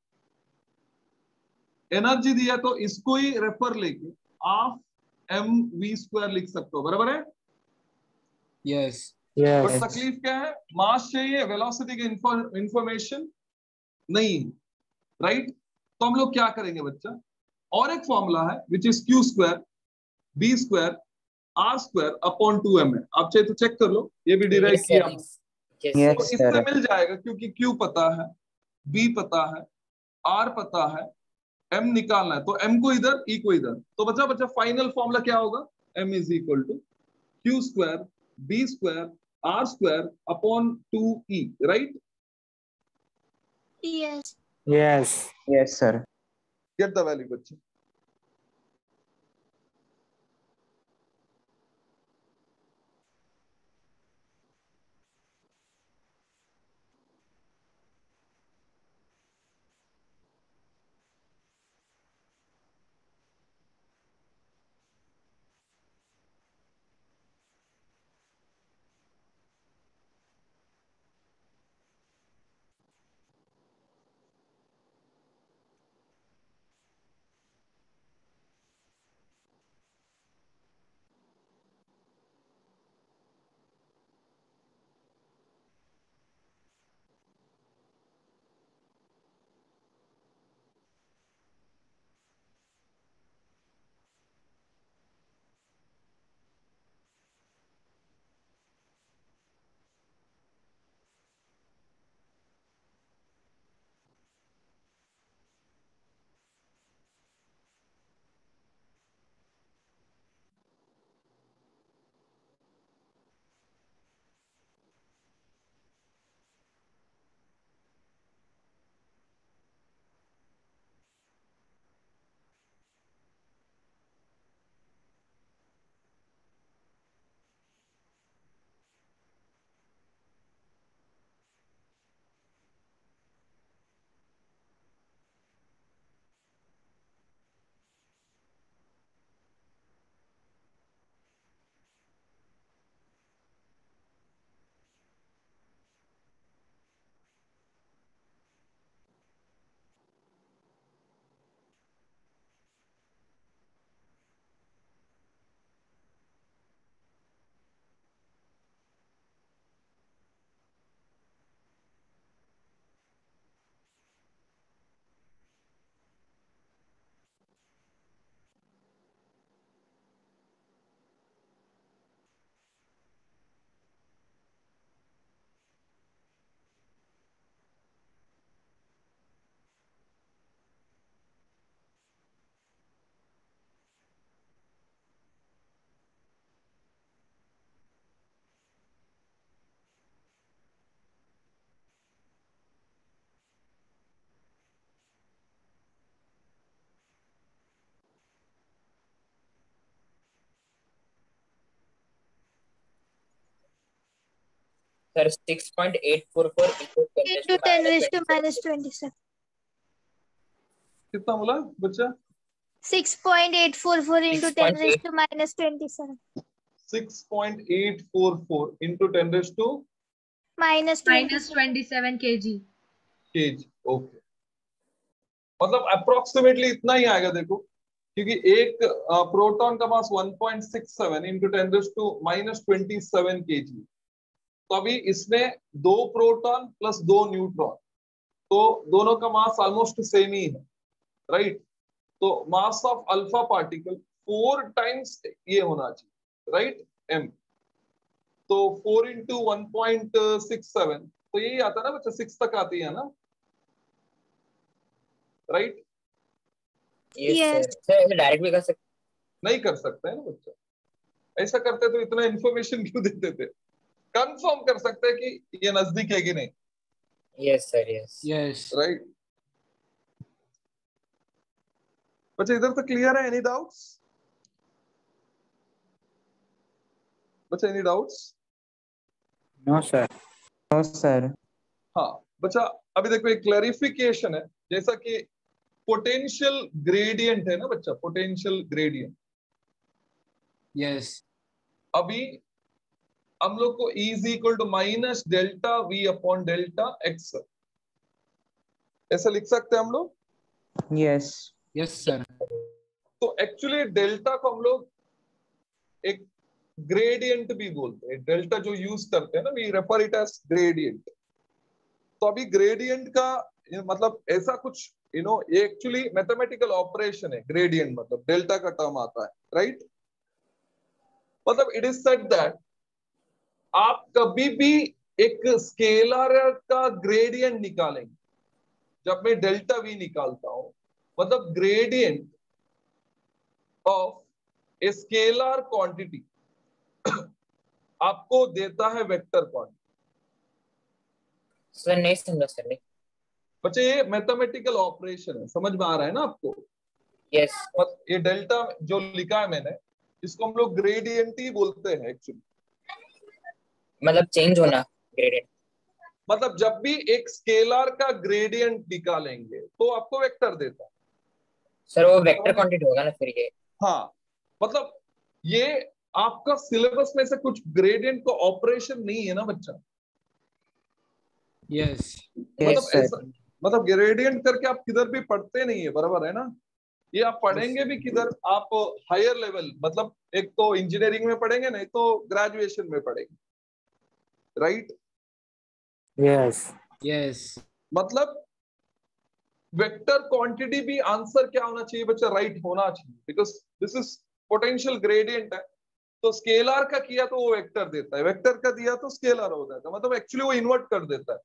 एनर्जी दिया तो इसको ही रेफर लेके हाफ mv² लिख सकते हो, बराबर है। यस बट यस तकलीफ क्या है, मास चाहिए, वेलोसिटी की इंफॉर्मेशन नहीं, राइट? तो हम लोग क्या करेंगे बच्चा, और एक फॉर्मूला है which is q² b² r² upon 2m है, आप चाहे तो चेक कर लो, ये भी डिराइव यस किया सर। हमने। यस यस तो सर। इससे सर। मिल जाएगा, क्योंकि q पता है, b पता है, r पता है, m निकालना है, तो m को इधर, e को इधर, तो बच्चा बच्चा फाइनल फॉर्मूला क्या होगा, m is equal to q² b² r² upon 2e, right? Yes. Yes yes sir. Get the value बच्चे। Sir 6.844 into 10 raised into to 10 raised to minus minus 27. कितना बोला बच्चा? 6.844 into 10 raised to minus 27. 6.844 into 10 raised to Minus minus 27. 27 kg. kg. Okay, मतलब approximately इतना ही आएगा देखो, क्योंकि एक प्रोटॉन का मास 1.67 into 10 raised to minus 27 kg. तो अभी इसमें 2 प्रोटॉन प्लस 2 न्यूट्रॉन, तो दोनों का मास ऑलमोस्ट सेम ही है, राइट? तो mass of alpha particle 4 times ये होना चाहिए, राइट? m. तो 4 into 1.67, तो यही आता है ना बच्चा, 6 तक आती है ना, राइट? yes सर डायरेक्ट भी कर सकते, नहीं कर सकते हैं ना बच्चा, ऐसा करते तो इतना इंफॉर्मेशन क्यों देते थे? कंफर्म कर सकते हैं कि ये नजदीक है कि नहीं, yes सर यस राइट? बच्चा इधर तक क्लियर है? एनी डाउट्स बच्चा, any doubts? No sir. No sir. हाँ बच्चा, अभी देखो एक क्लैरिफिकेशन है, जैसा कि पोटेंशियल ग्रेडियंट है ना बच्चा, पोटेंशियल ग्रेडियंट, यस अभी हम लोग को E is equal to minus delta V upon delta x, ऐसा लिख सकते हैं हम लोग? Yes yes sir. तो एक्चुअली डेल्टा को हम लोग एक ग्रेडियंट भी बोलते हैं, डेल्टा जो यूज करते हैं ना, we refer it as gradient. तो अभी ग्रेडियंट का मतलब ऐसा कुछ ये एक्चुअली मैथमेटिकल ऑपरेशन है, ग्रेडियंट मतलब डेल्टा का टर्म आता है, राइट? मतलब इट इज सेड दैट आप कभी भी एक स्केलर का ग्रेडियंट निकालेंगे, जब मैं डेल्टा वी निकालता हूं, मतलब gradient of a scalar quantity आपको देता है वेक्टर क्वांटिटी। सर नहीं समझा सर, नहीं। बच्चे ये मैथमेटिकल ऑपरेशन है, समझ में आ रहा है ना आपको? यस ये डेल्टा जो लिखा है मैंने, इसको हम लोग ग्रेडियंट ही बोलते हैं एक्चुअली। मतलब चेंज होना ग्रेडियंट, मतलब जब भी एक स्केलर का ग्रेडियंट निकालेंगे तो आपको वेक्टर देता है। सर वो वेक्टर क्वांटिटी होगा ना फिर ये? हाँ, मतलब ये आपका सिलेबस में से कुछ ग्रेडियंट का ऑपरेशन नहीं है ना बच्चा। यस मतलब ऐसा, मतलब ग्रेडियंट करके आप किधर भी पढ़ते नहीं है, बराबर है ना? ये आप पढ़ेंगे भी किधर, आप हायर लेवल, मतलब एक तो इंजीनियरिंग में पढ़ेंगे, नहीं तो ग्रेजुएशन में पढ़ेंगे, राइट? यस यस मतलब वेक्टर क्वांटिटी भी आंसर क्या होना चाहिए बच्चा? राइट होना चाहिए, because this is potential gradient है। तो स्केलर का किया तो वो वेक्टर देता है, वेक्टर का दिया तो स्केलर हो जाता है, मतलब एक्चुअली वो इन्वर्ट कर देता है।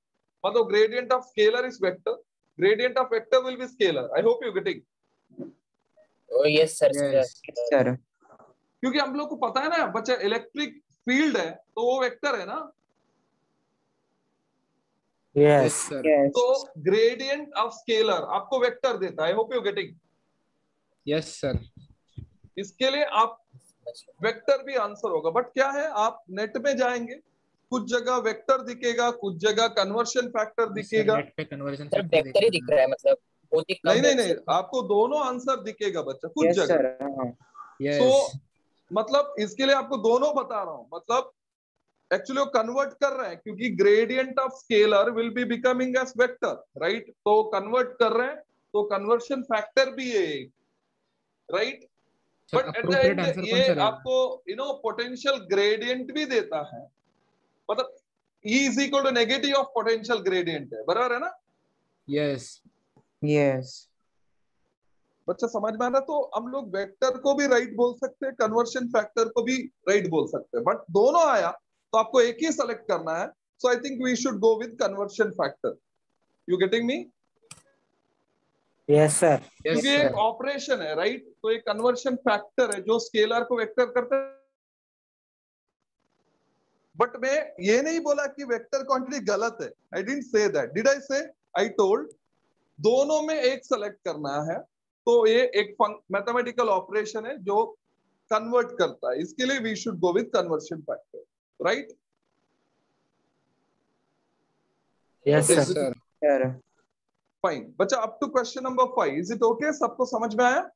मतलब gradient of scalar is vector, gradient of vector will be scalar. I hope you getting. Yes sir sir. क्योंकि हम लोग को पता है ना बच्चा, इलेक्ट्रिक फील्ड है तो वो वेक्टर है ना। Yes sir. तो ग्रेडियंट ऑफ स्केलर आपको वेक्टर देता है। I hope you getting. Yes sir. इसके लिए आप वेक्टर भी आंसर होगा, बट क्या है, आप नेट में जाएंगे, कुछ जगह वेक्टर दिखेगा, कुछ जगह कन्वर्शन फैक्टर दिखेगा। नेट पे कन्वर्जन सर वेक्टर ही दिख रहा है, मतलब बहुत ही कम नहीं नहीं नहीं, वेक्टर। आपको दोनों आंसर दिखेगा बच्चा, कुछ यस जगह। सर। यस सो मतलब इसके लिए आपको दोनों बता रहा हूं, मतलब एक्चुअली वो कन्वर्ट कर रहे हैं, क्योंकि gradient of scalar will be becoming as vector, right? तो कन्वर्ट कर रहे हैं, तो कन्वर्शन फैक्टर भी है, right? Sir but at the appropriate end answer कौन ये सा रहेगा? आपको पोटेंशियल ग्रेडियंट भी देता है, मतलब E is equal to negative of potential gradient है, बराबर है ना? यस यस बच्चा समझ में आ रहा? तो हम लोग वेक्टर को भी राइट बोल सकते हैं, कन्वर्शन फैक्टर को भी राइट बोल सकते हैं, बट दोनों आया तो आपको एक ही सेलेक्ट करना है। So I think we should go with conversion factor. You getting me? Yes sir. क्योंकि एक ऑपरेशन है, राइट? तो एक कन्वर्शन फैक्टर है जो स्केलर को वेक्टर करता है। बट मैं ये नहीं बोला कि वेक्टर क्वांटिटी गलत है। I didn't say that, did I say? I told दोनों में एक सेलेक्ट करना है, तो ये एक मैथमेटिकल ऑपरेशन है जो कन्वर्ट करता है। इसके लिए we should go with conversion factor, right? Yes Okay. Sir sir fine बच्चा, up to question number 5 is it okay? सबको समझ में आया?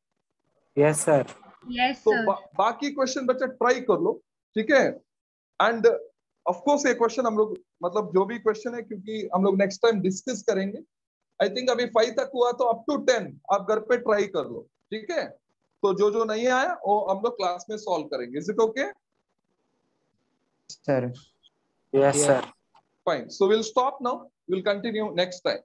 यस सर Yes, तो sir. बाकी क्वेश्चन बच्चा ट्राई कर लो, ठीक है? एंड ऑफ कोर्स ये क्वेश्चन हम लोग मतलब जो भी क्वेश्चन है, क्योंकि हम लोग नेक्स्ट टाइम डिस्कस करेंगे। आई थिंक अभी 5 तक हुआ, तो अप टू 10 आप घर पे ट्राई कर लो, ठीक है? तो जो नहीं आया वो हम लोग क्लास में सॉल्व करेंगे। Is it okay? Sir yes sir Fine. So we'll stop now. We'll continue next time.